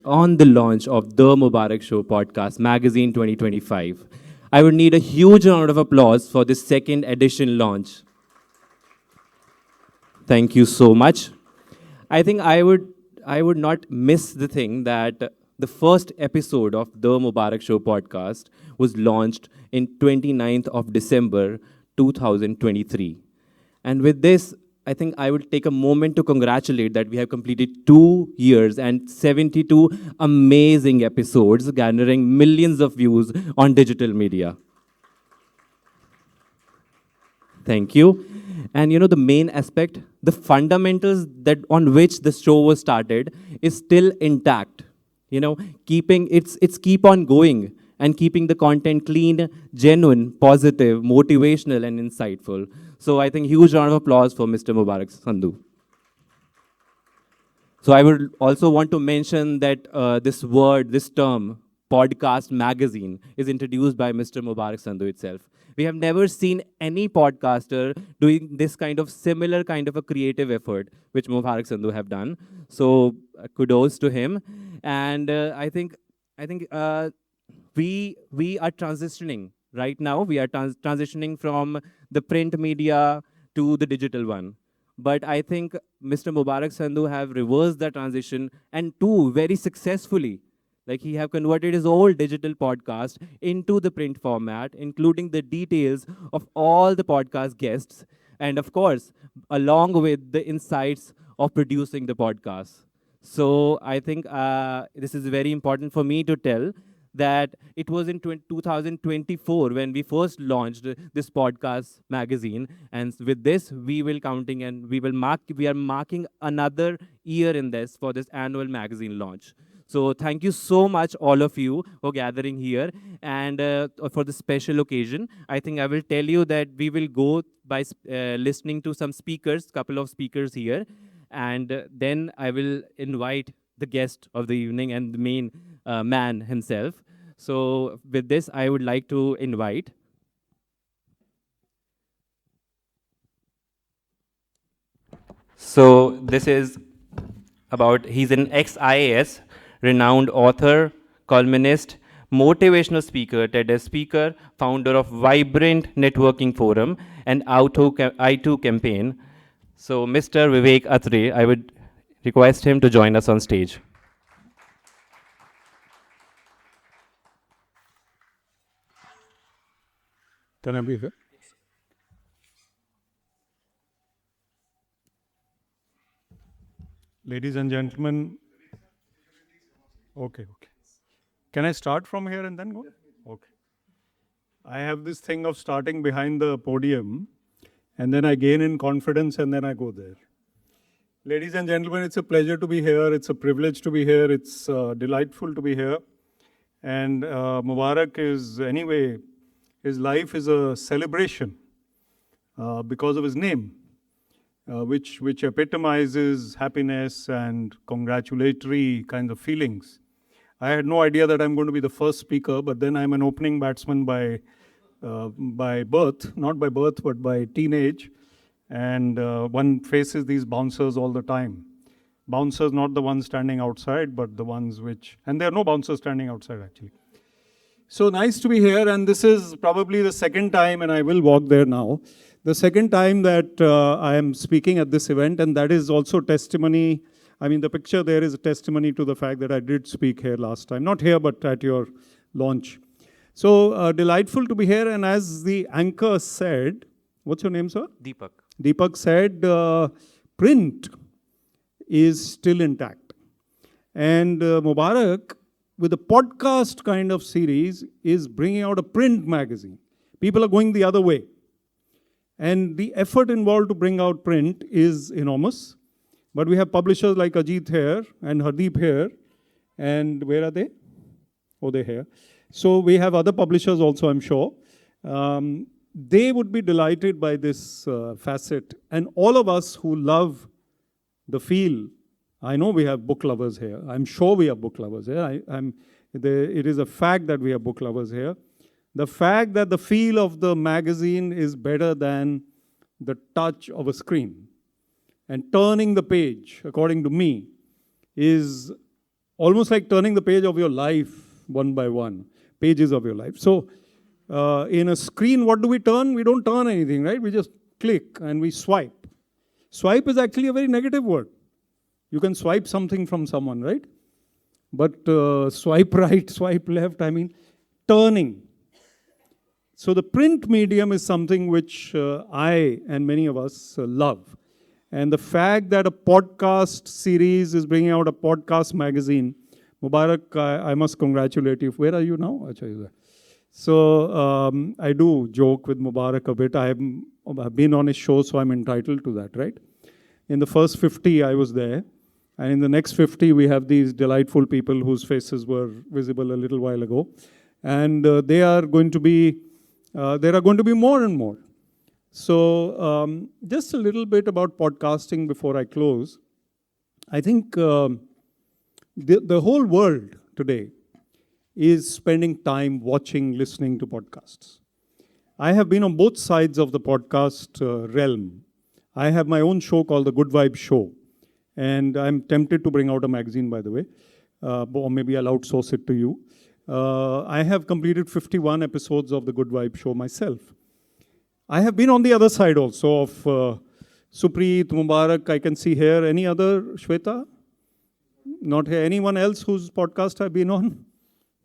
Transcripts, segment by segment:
on the launch of the Mubarak Show Podcast Magazine 2025. I would need a huge round of applause for this second edition launch. Thank you so much. I think I would not miss the thing that the first episode of the Mubarak Show podcast was launched in 29th of December 2023. And with this, I think I would take a moment to congratulate that we have completed 2 years and 72 amazing episodes, garnering millions of views on digital media. Thank you. And the main aspect, the fundamentals that on which the show was started is still intact. Keeping it's keep on going and keeping the content clean, genuine, positive, motivational, and insightful. So I think huge round of applause for Mr. Mubarak Sandhu. So I would also want to mention that this term, podcast magazine, is introduced by Mr. Mubarak Sandhu itself. We have never seen any podcaster doing this kind of similar kind of a creative effort, which Mubarak Sandhu have done. So kudos to him. And I think we are transitioning right now. We are transitioning from the print media to the digital one. But I think Mr. Mubarak Sandhu have reversed the transition and too very successfully. Like he have converted his old digital podcast into the print format, including the details of all the podcast guests, and of course, along with the insights of producing the podcast. So I think this is very important for me to tell that it was in 2024 when we first launched this podcast magazine, and with this we will counting and we are marking another year in this for this annual magazine launch. So thank you so much all of you for gathering here, and for the special occasion I think I will tell you that we will go by listening to some speakers, couple of speakers here, and then I will invite the guest of the evening and the main man himself. So with this, I would like to invite. So this is about, he's an ex-IAS, renowned author, columnist, motivational speaker, TEDx speaker, founder of Vibrant Networking Forum and I2 campaign. So Mr. Vivek Atray, I would request him to join us on stage. Can I be here? Ladies and gentlemen, okay. Can I start from here and then go? Okay. I have this thing of starting behind the podium and then I gain in confidence and then I go there. Ladies and gentlemen, it's a pleasure to be here. It's a privilege to be here. It's delightful to be here. And Mubarak is, anyway, his life is a celebration because of his name, which epitomizes happiness and congratulatory kinds of feelings. I had no idea that I'm going to be the first speaker, but then I'm an opening batsman by birth, not by birth, but by teenage. And one faces these bouncers all the time. Bouncers, not the ones standing outside, but the ones which, and there are no bouncers standing outside actually. So nice to be here, and this is probably the second time, and I will walk there now, the second time that I am speaking at this event, and that is also testimony. I mean, the picture there is a testimony to the fact that I did speak here last time. Not here, but at your launch. So delightful to be here, and as the anchor said, what's your name, sir? Deepak. Deepak said, print is still intact. And Mubarak, with a podcast kind of series, is bringing out a print magazine. People are going the other way. And the effort involved to bring out print is enormous. But we have publishers like Ajit here and Hardeep here. And where are they? Oh, they're here. So we have other publishers also, I'm sure. They would be delighted by this facet. And all of us who love the feel, I know we have book lovers here. I'm sure we have book lovers here. It is a fact that we have book lovers here. The fact that the feel of the magazine is better than the touch of a screen. And turning the page, according to me, is almost like turning the page of your life one by one, pages of your life. So in a screen, what do we turn? We don't turn anything, right? We just click and we swipe. Swipe is actually a very negative word. You can swipe something from someone, right? But swipe right, swipe left, I mean, turning. So the print medium is something which I and many of us love. And the fact that a podcast series is bringing out a podcast magazine, Mubarak, I must congratulate you. Where are you now? So I do joke with Mubarak a bit. I've been on his show, so I'm entitled to that, right? In the first 50, I was there. And in the next 50, we have these delightful people whose faces were visible a little while ago. And there are going to be more and more. So just a little bit about podcasting before I close. I think the whole world today is spending time watching, listening to podcasts. I have been on both sides of the podcast realm. I have my own show called The Good Vibe Show. And I'm tempted to bring out a magazine, by the way, or maybe I'll outsource it to you. I have completed 51 episodes of The Good Vibe Show myself. I have been on the other side also of Sukhreet, Mubarak, I can see here. Any other, Shweta? Not here. Anyone else whose podcast I've been on?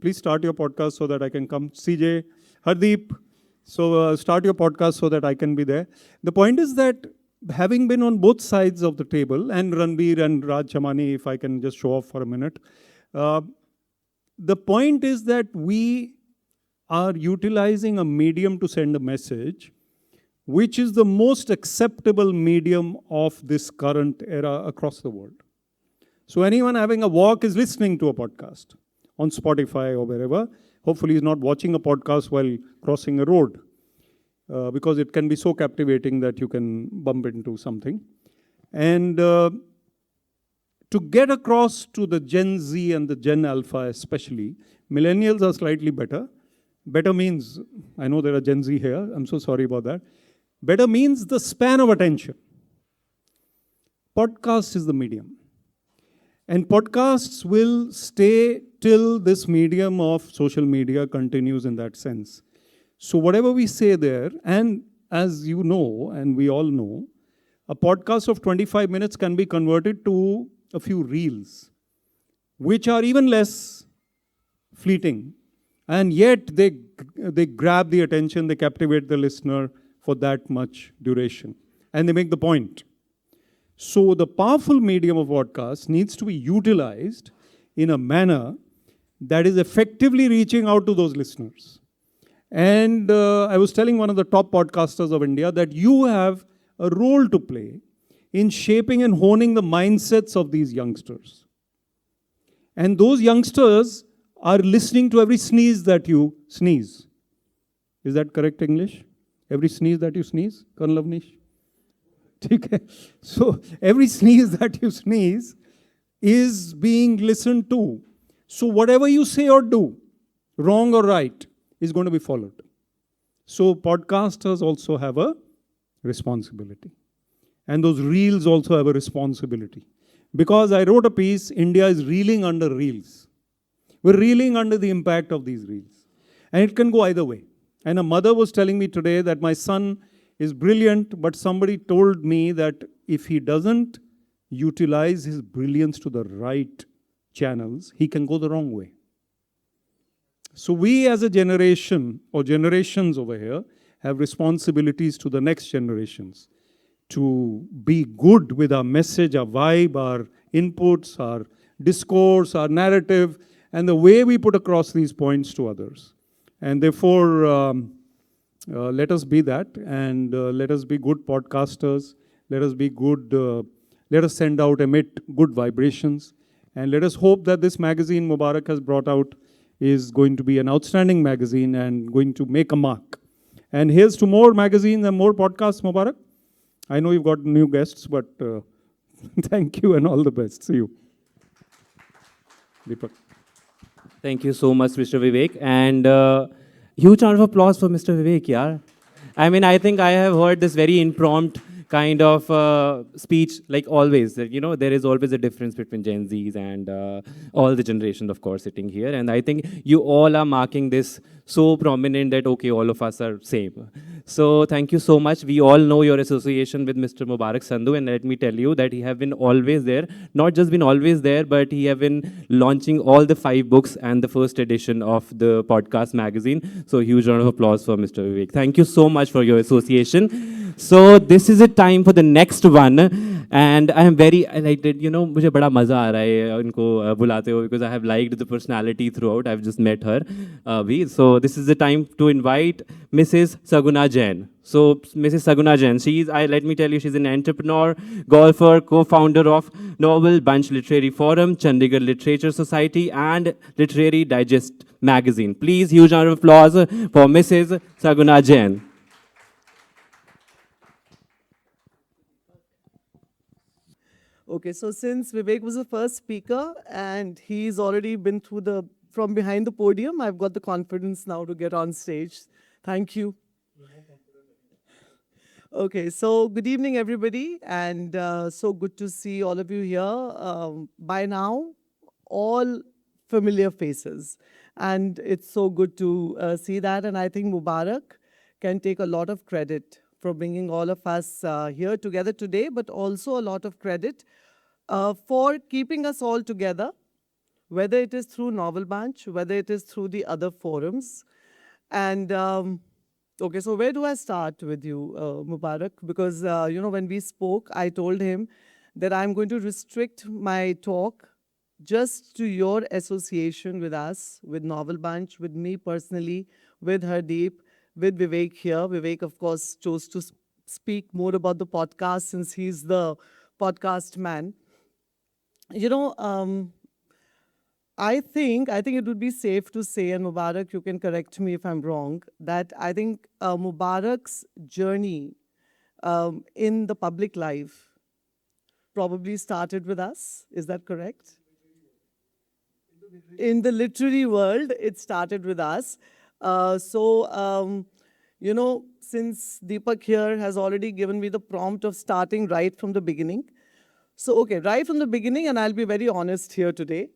Please start your podcast so that I can come. CJ, Hardeep, so start your podcast so that I can be there. The point is that having been on both sides of the table, and Ranbir and Raj Chamani, if I can just show off for a minute, the point is that we are utilizing a medium to send a message, which is the most acceptable medium of this current era across the world. So anyone having a walk is listening to a podcast on Spotify or wherever. Hopefully he's not watching a podcast while crossing a road. Because it can be so captivating that you can bump into something. And to get across to the Gen Z and the Gen Alpha especially, millennials are slightly better. Better means, I know there are Gen Z here, I'm so sorry about that. Better means the span of attention. Podcast is the medium. And podcasts will stay till this medium of social media continues in that sense. So whatever we say there, and as you know, and we all know, a podcast of 25 minutes can be converted to a few reels, which are even less fleeting. And yet they grab the attention, they captivate the listener for that much duration. And they make the point. So the powerful medium of podcast needs to be utilized in a manner that is effectively reaching out to those listeners. And I was telling one of the top podcasters of India that you have a role to play in shaping and honing the mindsets of these youngsters. And those youngsters are listening to every sneeze that you sneeze. Is that correct English? Every sneeze that you sneeze, Colonel Avnish? So every sneeze that you sneeze is being listened to. So whatever you say or do, wrong or right, is going to be followed. So podcasters also have a responsibility. And those reels also have a responsibility. Because I wrote a piece, India is reeling under reels. We're reeling under the impact of these reels. And it can go either way. And a mother was telling me today that my son is brilliant, but somebody told me that if he doesn't utilize his brilliance to the right channels, he can go the wrong way. So we as a generation, or generations over here, have responsibilities to the next generations to be good with our message, our vibe, our inputs, our discourse, our narrative, and the way we put across these points to others. And therefore, let us be that, and let us be good podcasters. Let us be good, let us send out, emit good vibrations. And let us hope that this magazine Mubarak has brought out is going to be an outstanding magazine and going to make a mark. And here's to more magazines and more podcasts, Mubarak. I know you've got new guests, but thank you and all the best. See you. Deepak. Thank you so much, Mr. Vivek. And huge round of applause for Mr. Vivek, yaar. I mean, I think I have heard this very impromptu kind of speech, like always. There is always a difference between Gen Zs and all the generations, of course, sitting here. And I think you all are marking this so prominent that, okay, all of us are same. So thank you so much. We all know your association with Mr. Mubarak Sandhu, and let me tell you that he have been always there. Not just been always there, but he have been launching all the 5 books and the first edition of the podcast magazine. So huge round of applause for Mr. Vivek. Thank you so much for your association. So this is a time for the next one, and I am very excited. मुझे बड़ा मजा आ रहा है इनको बुलाते हुए, because I have liked the personality throughout. I've just met her, so this is the time to invite Mrs. Saguna Jain. So Mrs. Saguna Jain, let me tell you, she's an entrepreneur, golfer, co-founder of Novel Bunch Literary Forum, Chandigarh Literature Society, and Literary Digest magazine. Please, huge round of applause for Mrs. Saguna Jain. Okay, so since Vivek was the first speaker and he's already been through from behind the podium, I've got the confidence now to get on stage. Thank you. Okay, so good evening, everybody, and so good to see all of you here. By now, all familiar faces, and it's so good to see that. And I think Mubarak can take a lot of credit for bringing all of us here together today, but also a lot of credit for keeping us all together, whether it is through Novel Bunch, whether it is through the other forums. And okay, so where do I start with you, Mubarak? Because, when we spoke, I told him that I'm going to restrict my talk just to your association with us, with Novel Bunch, with me personally, with Hardeep, with Vivek here. Vivek, of course, chose to speak more about the podcast since he's the podcast man. I think it would be safe to say, and Mubarak, you can correct me if I'm wrong, that I think Mubarak's journey in the public life probably started with us. Is that correct? In the literary world, it started with us. Since Deepak here has already given me the prompt of starting right from the beginning. So, okay, right from the beginning, and I'll be very honest here today,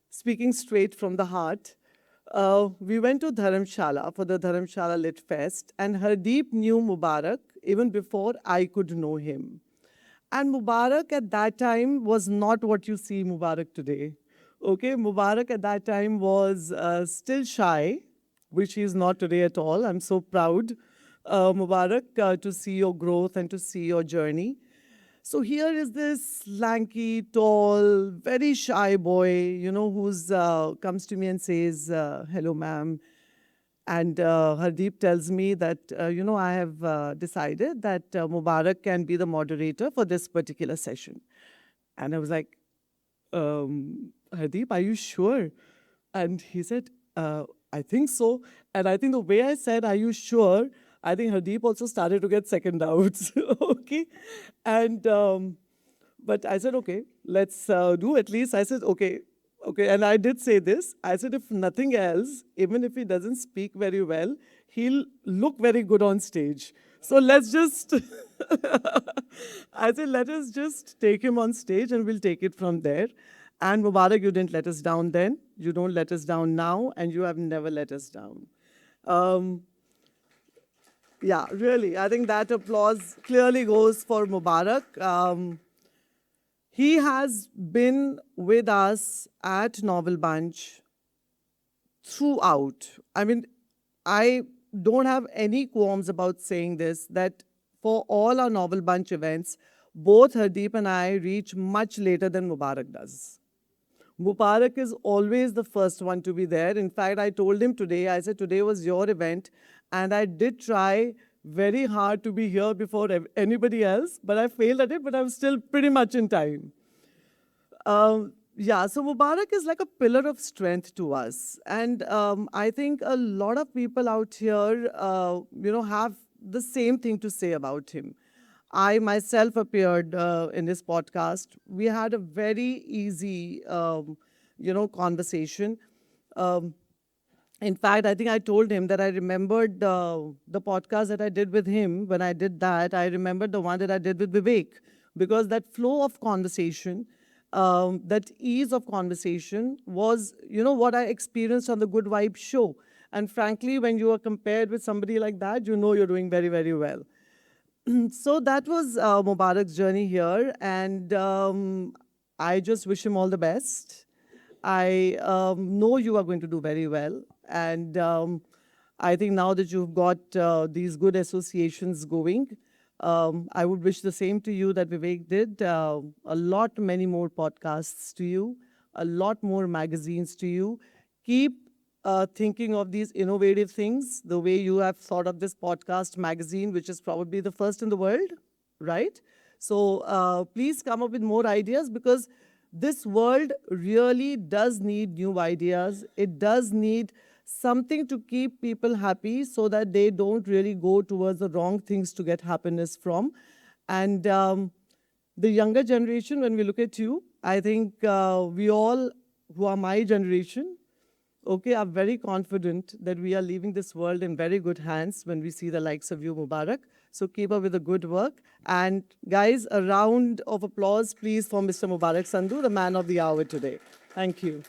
speaking straight from the heart. We went to Dharamshala for the Dharamshala Lit Fest, and Hardeep knew Mubarak even before I could know him. And Mubarak at that time was not what you see Mubarak today. Okay, Mubarak at that time was still shy, which he is not today at all. I'm so proud, Mubarak, to see your growth and to see your journey. So here is this lanky, tall, very shy boy, who's comes to me and says, hello, ma'am. And Hardeep tells me that, I have decided that Mubarak can be the moderator for this particular session. And I was like, Hardeep, are you sure? And he said, I think so. And I think the way I said, are you sure? I think Hardeep also started to get second doubts. Okay. And, but I said, okay, let's do at least. I said, okay. And I did say this. I said, if nothing else, even if he doesn't speak very well, he'll look very good on stage. So let's just, I said, let us just take him on stage and we'll take it from there. And Mubarak, you didn't let us down then. You don't let us down now, and you have never let us down. Yeah, really. I think that applause clearly goes for Mubarak. He has been with us at Novel Bunch throughout. I mean, I don't have any qualms about saying this, that for all our Novel Bunch events, both Hardeep and I reach much later than Mubarak does. Mubarak is always the first one to be there. In fact, I told him today, I said, today was your event, and I did try very hard to be here before anybody else, but I failed at it, but I'm still pretty much in time. Yeah, so Mubarak is like a pillar of strength to us. And I think a lot of people out here, have the same thing to say about him. I myself appeared in this podcast. We had a very easy, conversation. In fact, I think I told him that I remembered the podcast that I did with him. When I did that, I remembered the one that I did with Vivek, because that flow of conversation, that ease of conversation was, what I experienced on the Good Vibe show. And frankly, when you are compared with somebody like that, you know you're doing very, very well. So that was Mubarak's journey here, and I just wish him all the best. I know you are going to do very well, and I think now that you've got these good associations going, I would wish the same to you that Vivek did. A lot, many more podcasts to you, a lot more magazines to you. Keep thinking of these innovative things, the way you have thought of this podcast magazine, which is probably the first in the world, right? So please come up with more ideas, because this world really does need new ideas. It does need something to keep people happy so that they don't really go towards the wrong things to get happiness from. And the younger generation, when we look at you, I think we all who are my generation, okay, are very confident that we are leaving this world in very good hands when we see the likes of you, Mubarak. So keep up with the good work. And guys, a round of applause, please, for Mr. Mubarak Sandhu, the man of the hour today. Thank you.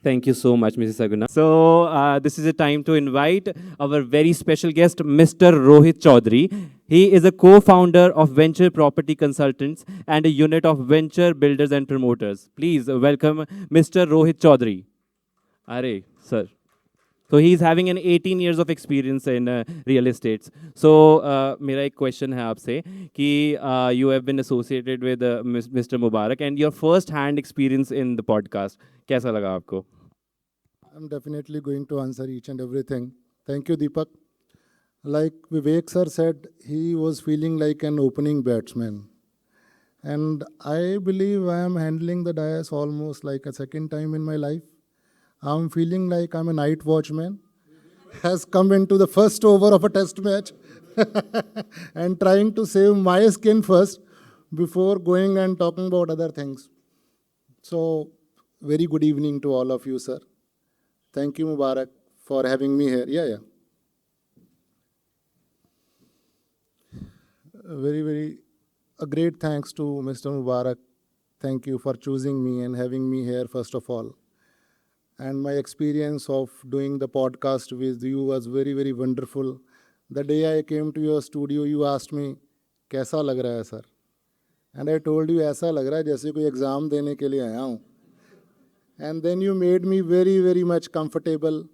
Thank you so much, Mrs. Saguna. So, this is a time to invite our very special guest, Mr. Rohit Chaudhary. He is a co-founder of Venture Property Consultants and a unit of Venture Builders and Promoters. Please welcome Mr. Rohit Chaudhary. Are, sir. So he is having an 18 years of experience in real estates. So मेरा एक question है आपसे कि you have been associated with Mr. Mubarak and your first hand experience in the podcast. कैसा लगा आपको? I'm definitely going to answer each and everything. Thank you, Deepak. Like Vivek sir said, he was feeling like an opening batsman. And I believe I am handling the dais almost like a second time in my life. I'm feeling like I'm a night watchman, has come into the first over of a test match and trying to save my skin first before going and talking about other things. So, very good evening to all of you, sir. Thank you, Mubarak, for having me here. Yeah. A great thanks to Mr. Mubarak. Thank you for choosing me and having me here, first of all. And my experience of doing the podcast with you was very, very wonderful. The day I came to your studio, you asked me, कैसा लग रहा है sir? And I told you, ऐसा लग रहा है जैसे कोई एग्ज़ाम देने के लिए आया हूँ. And then you made me very, very much comfortable.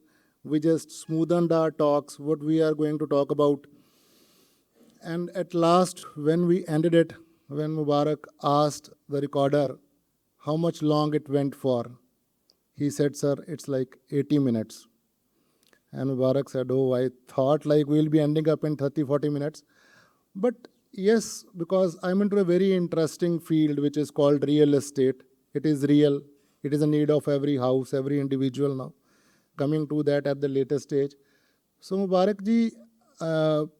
We just smoothened our talks, what we are going to talk about. And at last, when we ended it, when Mubarak asked the recorder how much long it went for, he said, sir, it's like 80 minutes. And Mubarak said, oh, I thought like we'll be ending up in 30, 40 minutes. But yes, because I'm into a very interesting field, which is called real estate. It is real. It is a need of every house, every individual now. Coming to that at the later stage. So Mubarak ji,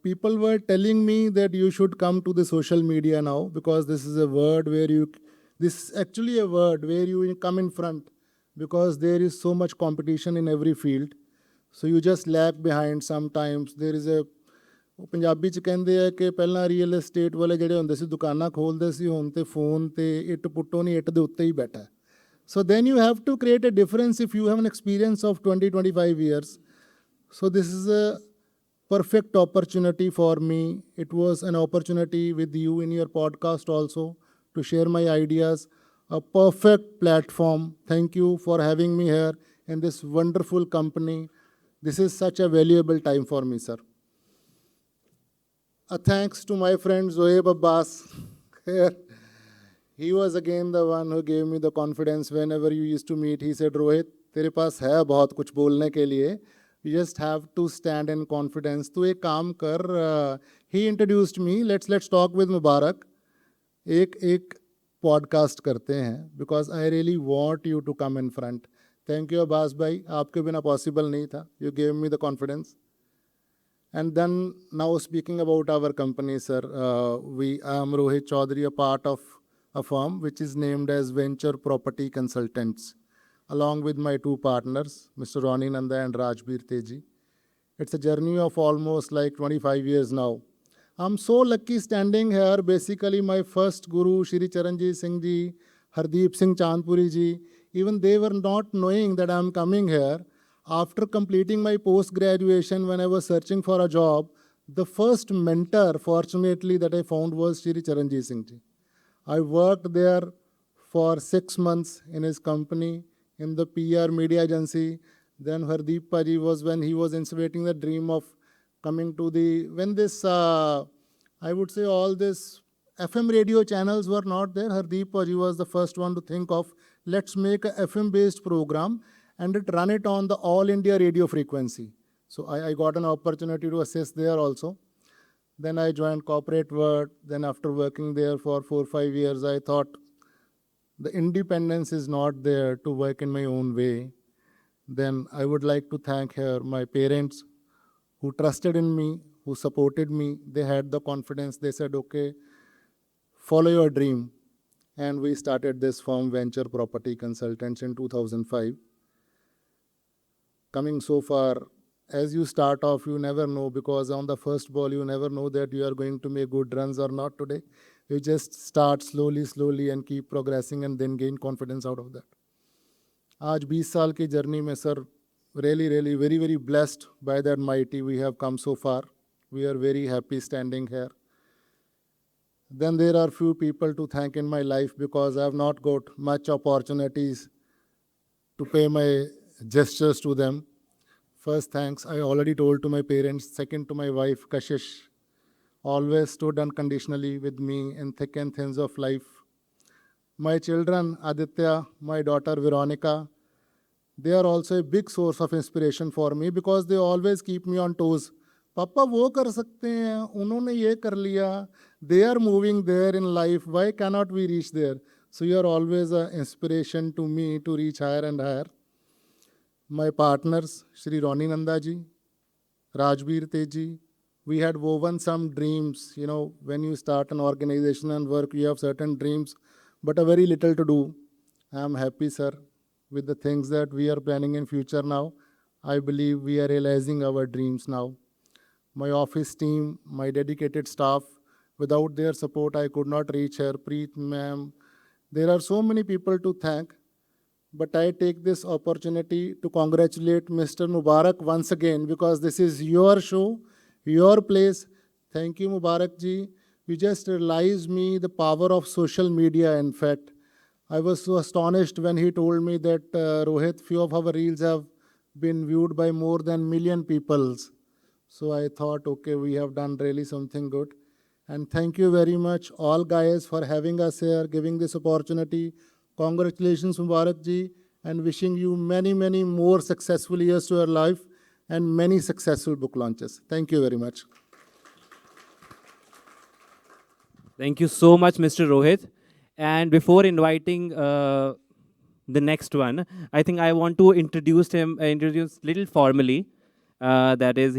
people were telling me that you should come to the social media now, because this is a word where this is actually a word where you come in front, because there is so much competition in every field. So you just lag behind sometimes. There is a Punjabi ਚ ਕਹਿੰਦੇ ਆ ਕਿ ਪਹਿਲਾਂ real estate ਵਾਲੇ ਜਿਹੜੇ ਹੁੰਦੇ ਸੀ ਦੁਕਾਨਾਂ ਖੋਲਦੇ ਸੀ, ਹੁਣ ਤੇ ਫੋਨ ਤੇ ਇੱਟ ਪੁੱਟੋ ਨਹੀਂ, ਇੱਟ ਦੇ ਉੱਤੇ ਹੀ ਬੈਠਾ. So then you have to create a difference if you have an experience of 20-25 years. So this is a perfect opportunity for me. It was an opportunity with you in your podcast also to share my ideas. A perfect platform. Thank you for having me here in this wonderful company. This is such a valuable time for me, sir. A thanks to my friend Zoeb Abbas here. He was again the one who gave me the confidence whenever you used to meet. He said, Rohit, तेरे पास है बहुत कुछ बोलने के लिए. You just have to stand in confidence. तू एक काम कर. He introduced me. Let's talk with Mubarak. एक podcast करते हैं, because I really want you to come in front. Thank you, Abbas bhai. आपके बिना possible नहीं था. You gave me the confidence. And then now speaking about our company, sir, I am Rohit Chaudhary, a part of a firm which is named as Venture Property Consultants. along with my two partners, Mr. Roni Nanda and Rajbir Teji. It's a journey of almost like 25 years now. I'm so lucky standing here. Basically, my first guru, Shri Charanjit Singh Ji, Hardeep Singh Chandpuri Ji, even they were not knowing that I'm coming here. After completing my post-graduation, when I was searching for a job, the first mentor, fortunately, that I found was Shri Charanjit Singh Ji. I worked there for 6 months in his company, in the PR media agency. Then Hardeep Paji was when he was incubating the dream of coming to the, when this, I would say all this FM radio channels were not there. Hardeep Paji was the first one to think of, let's make a FM based program and run it on the all India radio frequency. So I got an opportunity to assist there also. Then I joined corporate world. Then after working there for 4 or 5 years, I thought the independence is not there to work in my own way. Then I would like to thank here my parents who trusted in me, who supported me. They had the confidence. They said, okay, follow your dream. And we started this firm, Venture Property Consultants, in 2005. Coming so far, as you start off, you never know, because on the first ball, you never know that you are going to make good runs or not today. You just start slowly and keep progressing and then gain confidence out of that. आज 20 साल की journey में sir really very blessed by that mighty we have come so far. We are very happy standing here. Then there are few people to thank in my life because I have not got much opportunities to pay my gestures to them. First, thanks I already told to my parents. Second, to my wife Kashish, always stood unconditionally with me in thick and thins of life. My children Aditya, my daughter Veronica, they are also a big source of inspiration for me because they always keep me on toes. पापा वो कर सकते हैं, उन्होंने ये कर लिया, they are moving there in life, why cannot we reach there? So you are always an inspiration to me to reach higher and higher. My partners, Shri Roni Nanda ji, Rajbir Teji, we had woven some dreams. You know, when you start an organization and work, you have certain dreams, but a very little to do. I am happy, sir, with the things that we are planning in future now. I believe we are realizing our dreams now. My office team, my dedicated staff, without their support, I could not reach here. Preet ma'am, there are so many people to thank, but I take this opportunity to congratulate Mr. Mubarak once again because this is your show, your place. Thank you, Mubarak ji. You just realized me the power of social media. In fact, I was so astonished when he told me that Rohit, few of our reels have been viewed by more than million people. So I thought, okay, we have done really something good. And thank you very much, all guys, for having us here, giving this opportunity. Congratulations, Mubarak ji, and wishing you many more successful years to your life and many successful book launches. Thank you very much. Thank you so much, Mr. Rohit. And before inviting the next one, I think I want to introduce little formally. That is,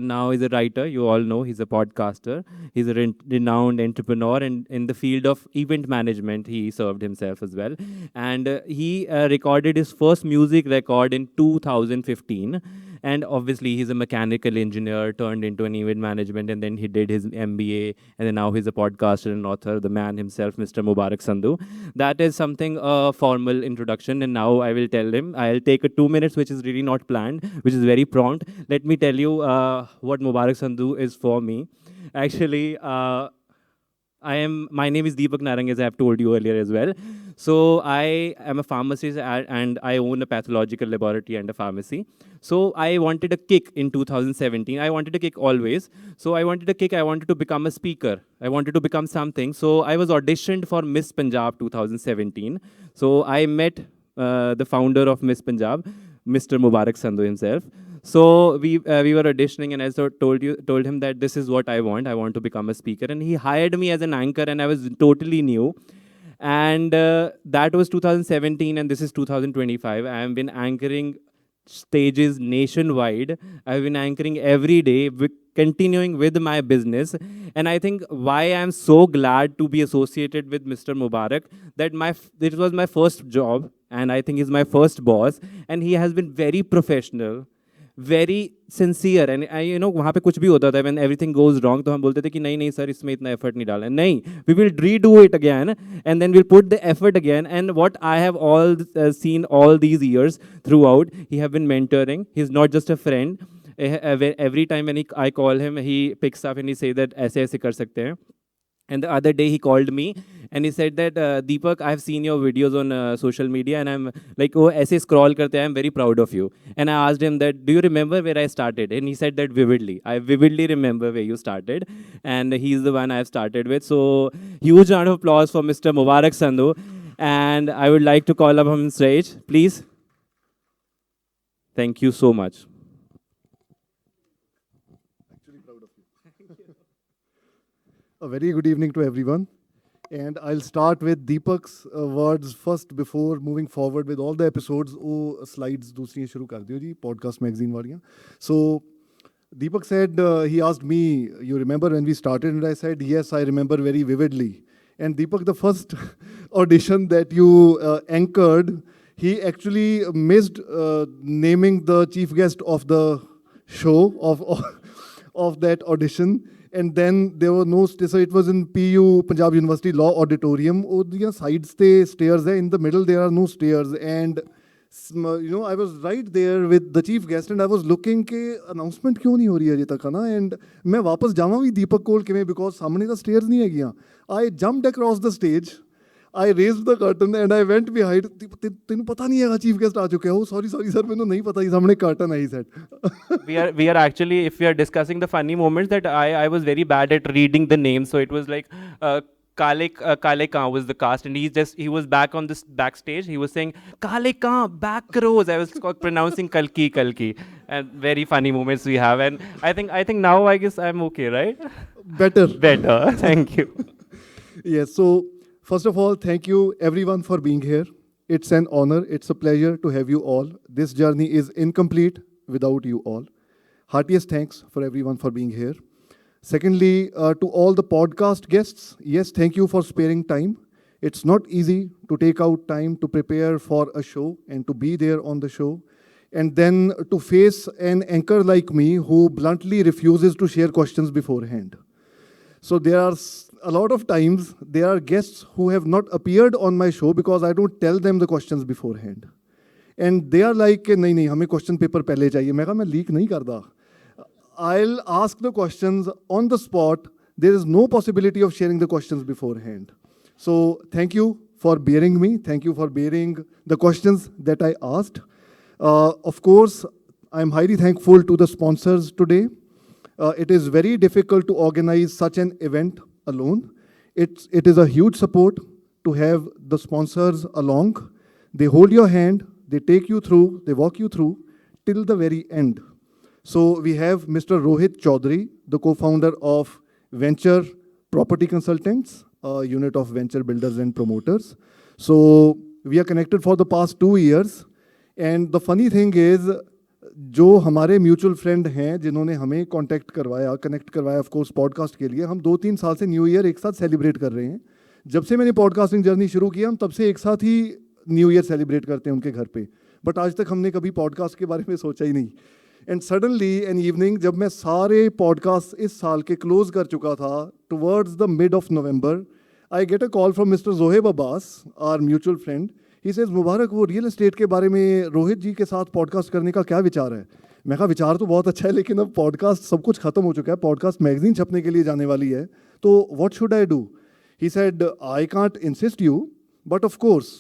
now he's a writer. You all know he's a podcaster. He's a renowned entrepreneur, and in the field of event management, he served himself as well. And he recorded his first music record in 2015. And obviously, he's a mechanical engineer turned into an event management, and then he did his MBA, and then now he's a podcaster and author, the man himself, Mr. Mubarak Sandhu. That is something, a formal introduction, and now I will tell him. I'll take a 2 minutes, which is really not planned, which is very prompt. Let me tell you what Mubarak Sandhu is for me. Actually, my name is Deepak Narang, as I have told you earlier as well. So I am a pharmacist and I own a pathological laboratory and a pharmacy. So I wanted a kick in 2017. I wanted a kick always. So I wanted a kick. I wanted to become a speaker. I wanted to become something. So I was auditioned for Miss Punjab 2017. So I met the founder of Miss Punjab, Mr. Mubarak Sandhu himself. So we were auditioning, and I told him that this is what I want. I want to become a speaker, and he hired me as an anchor, and I was totally new. And that was 2017, and this is 2025. I have been anchoring stages nationwide. I've been anchoring every day, continuing with my business. And I think why I'm so glad to be associated with Mr. Mubarak, that this was my first job, and I think he's my first boss, and he has been very professional, very sincere. And वहाँ पे कुछ भी होता था, when everything goes wrong, तो हम बोलते थे कि नहीं नहीं सर, इसमें इतना effort नहीं डालना, नहीं, we will redo it again, and then we'll put the effort again. And what I have seen all these years throughout, he have been mentoring. He's not just a friend. Every time when I call him, he picks up and he say that ऐसे ऐसे कर सकते हैं. And the other day he called me and he said that, Deepak, I have seen your videos on social media, and I'm like, oh, ऐसे scroll करते हैं, I'm very proud of you. And I asked him that, do you remember where I started? And he said that vividly. I vividly remember where you started. And he's the one I've started with. So huge round of applause for Mr. Mubarak Sandhu. And I would like to call up him on stage, please. Thank you so much. A very good evening to everyone. And I'll start with Deepak's words first before moving forward with all the episodes. Oh, slides दूसरी शुरू कर दियो जी, podcast magazine वालियाँ. So Deepak said, he asked me, you remember when we started? And I said, yes, I remember very vividly. And Deepak, the first audition that you anchored, he actually missed naming the chief guest of the show of that audition. And then there were no stairs. So it was in PU, Punjab University Law Auditorium. The sides the stairs there. In the middle there are no stairs. And I was right there with the chief guest, and I was looking के announcement क्यों नहीं हो रही है अभी तक ना. And मैं वापस जावा भी दीपक कोल के में, because सामने the stairs नहीं है गया. I jumped across the stage. I raised the curtain and I went behind. तेनू पता नहीं है चीफ गेस्ट आ चुके हो. Sorry sir, मैंने नहीं पता. ये सामने curtain है, he said. we are actually, if we are discussing the funny moments, that I was very bad at reading the names. So it was like Kale Khan was the cast, and he was back on this backstage. He was saying Kale Khan, back rows. I was pronouncing Kalki, and very funny moments we have. And I think now I guess I'm okay, right? Better. Thank you. Yes. So first of all, thank you everyone for being here. It's an honor. It's a pleasure to have you all. This journey is incomplete without you all. Heartiest thanks for everyone for being here. Secondly, to all the podcast guests, yes, thank you for sparing time. It's not easy to take out time to prepare for a show and to be there on the show, and then to face an anchor like me who bluntly refuses to share questions beforehand. So there are a lot of times there are guests who have not appeared on my show because I don't tell them the questions beforehand. And they are like, नहीं हमें question paper पहले चाहिए. मैं कहा मैं leak नहीं करता. I'll ask the questions on the spot. There is no possibility of sharing the questions beforehand. So thank you for bearing me. Thank you for bearing the questions that I asked. Of course, I'm highly thankful to the sponsors today. It is very difficult to organize such an event alone. It is a huge support to have the sponsors along. They hold your hand, they take you through, they walk you through till the very end. So we have Mr. Rohit Chaudhary, the co-founder of Venture Property Consultants, a unit of venture builders and promoters. So we are connected for the past 2 years. And the funny thing is, जो हमारे mutual friend हैं जिन्होंने हमें connect करवाया of course podcast के लिए, हम 2-3 साल से न्यू ईयर एक साथ सेलिब्रेट कर रहे हैं. जब से मैंने पॉडकास्टिंग जर्नी शुरू की हम तब से एक साथ ही न्यू ईयर सेलिब्रेट करते हैं उनके घर पे. बट आज तक हमने कभी पॉडकास्ट के बारे में सोचा ही नहीं. एंड सडनली एन इवनिंग जब मैं सारे पॉडकास्ट इस साल के क्लोज कर चुका था, towards the mid of November, I get a call from mister Zoheb Abbas, our mutual friend. He says, Mubarak, वो रियल एस्टेट के बारे में रोहित जी के साथ पॉडकास्ट करने का क्या विचार है? मैं कहा विचार तो बहुत अच्छा है, लेकिन अब पॉडकास्ट सब कुछ खत्म हो चुका है, पॉडकास्ट मैगजीन छपने के लिए जाने वाली है, तो what should I do? He said, I can't insist you, but of course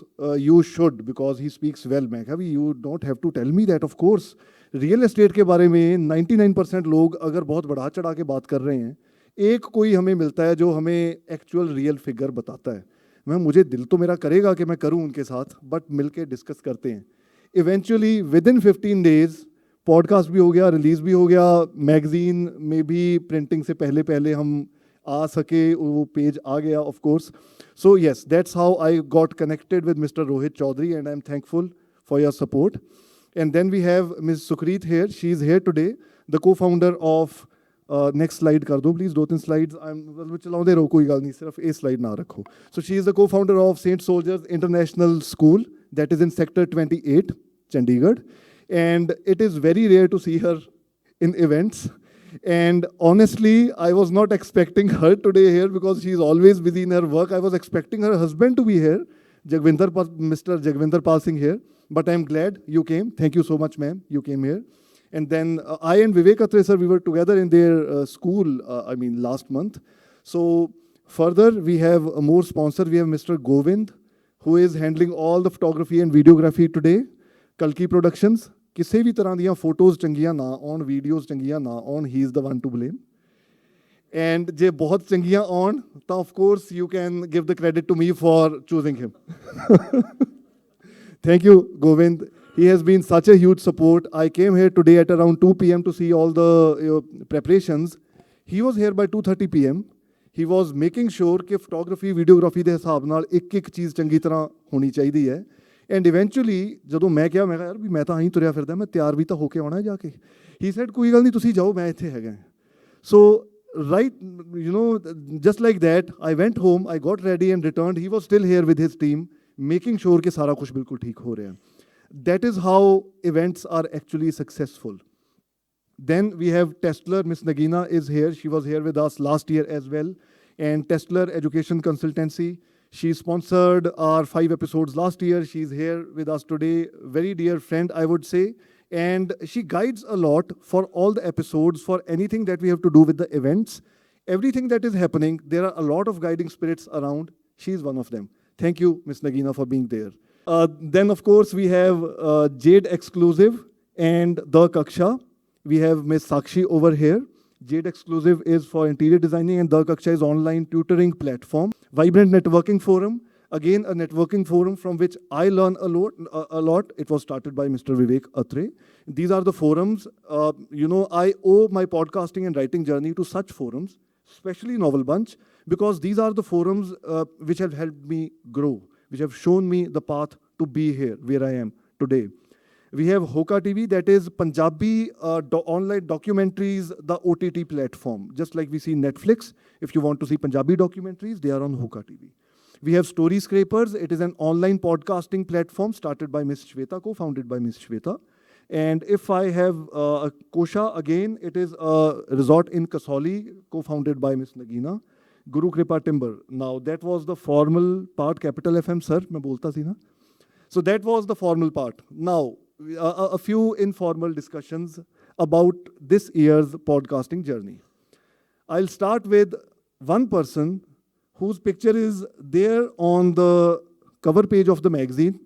you should, because he speaks well. मैं कहा you don't have to tell me that. Of course real estate के बारे में 99% लोग अगर बहुत बढ़ा चढ़ा के बात कर रहे हैं, एक कोई हमें मिलता है जो हमें एक्चुअल रियल फिगर बताता है. मुझे दिल तो मेरा करेगा कि मैं करूं उनके साथ, बट मिलके डिस्कस करते हैं. Eventually with in 15 days podcast भी हो गया, रिलीज भी हो गया, मैगजीन में भी प्रिंटिंग से पहले हम आ सके, वो पेज आ गया of course. So yes, that's how I got connected with mister Rohit Chaudhary, and I am thankful for your support. And then we have Ms. Sukhreet here. She is here today, the co-founder of next slide कर दो please, 2-3 slides. चलाओ रहो कोई गल नहीं, सिर्फ ये slide ना रखो. So she is the co-founder of Saint Soldiers International School that is in Sector 28, Chandigarh. And it is very rare to see her in events. And honestly, I was not expecting her today here because she is always busy in her work. I was expecting her husband to be here, Mr. Jagvinder Pal Singh here. But I'm glad you came. Thank you so much, ma'am. You came here. And then I and Vivek Atray, sir, we were together in their school, last month. So further, we have a more sponsor. We have Mr. Govind, who is handling all the photography and videography today. Kalki Productions. ਕਿਸੇ ਵੀ ਤਰ੍ਹਾਂ ਦੀਆਂ photos ਚੰਗੀਆਂ ਨਾ ਆਉਣ, videos ਚੰਗੀਆਂ ਨਾ ਆਉਣ, he is the one to blame. And ਜੇ ਬਹੁਤ ਚੰਗੀਆਂ ਆਉਣ ਤਾਂ of course you can give the credit to me for choosing him. Thank you, Govind. He has been such a huge support. I came here today at around 2 p.m. to see all the preparations. He was here by 2:30 p.m. He was making sure ਕਿ photography, videography ਦੇ ਹਿਸਾਬ ਨਾਲ ਇੱਕ ਚੀਜ਼ ਚੰਗੀ ਤਰ੍ਹਾਂ ਹੋਣੀ ਚਾਹੀਦੀ ਹੈ. And eventually, ਜਦੋਂ ਮੈਂ ਕਿਹਾ ਯਾਰ ਵੀ ਮੈਂ ਤਾਂ ਆਹੀਂ ਤੁਰਿਆ ਫਿਰਦਾ, ਮੈਂ ਤਿਆਰ ਵੀ ਤਾਂ ਹੋ ਕੇ ਆਉਣਾ ਜਾ ਕੇ. He said ਕੋਈ ਗੱਲ ਨਹੀਂ, ਤੁਸੀਂ ਜਾਓ, ਮੈਂ ਇੱਥੇ ਹੈਗਾ. So right, just like that, I went home, I got ready and returned. He was still here with his team, making sure कि सारा कुछ बिल्कुल ठीक हो रहा है. That is how events are actually successful. Then we have Testler. Miss Nagina is here. She was here with us last year as well. And Testler Education Consultancy. She sponsored our 5 episodes last year. She's here with us today. Very dear friend, I would say. And she guides a lot for all the episodes, for anything that we have to do with the events. Everything that is happening, there are a lot of guiding spirits around. She's one of them. Thank you, Miss Nagina, for being there. Then, of course, we have Jade Exclusive and The Kaksha. We have Miss Sakshi over here. Jade Exclusive is for interior designing and The Kaksha is online tutoring platform. Vibrant Networking Forum. Again, a networking forum from which I learn a lot. It was started by Mr. Vivek Atray. These are the forums. I owe my podcasting and writing journey to such forums, especially Novel Bunch, because these are the forums which have helped me grow, which have shown me the path to be here, where I am today. We have Hoka TV, that is Punjabi online documentaries, the OTT platform. Just like we see Netflix, if you want to see Punjabi documentaries, they are on Hoka TV. We have Story Scrapers. It is an online podcasting platform started by Ms. Shweta, co-founded by Ms. Shweta. And if I have Kosha, again, it is a resort in Kasauli, co-founded by Ms. Nagina. Guru Kripa Timber. Now, that was the formal part. Capital FM, sir, मैं बोलता थी ना. So that was the formal part. Now, a few informal discussions about this year's podcasting journey. I'll start with one person whose picture is there on the cover page of the magazine,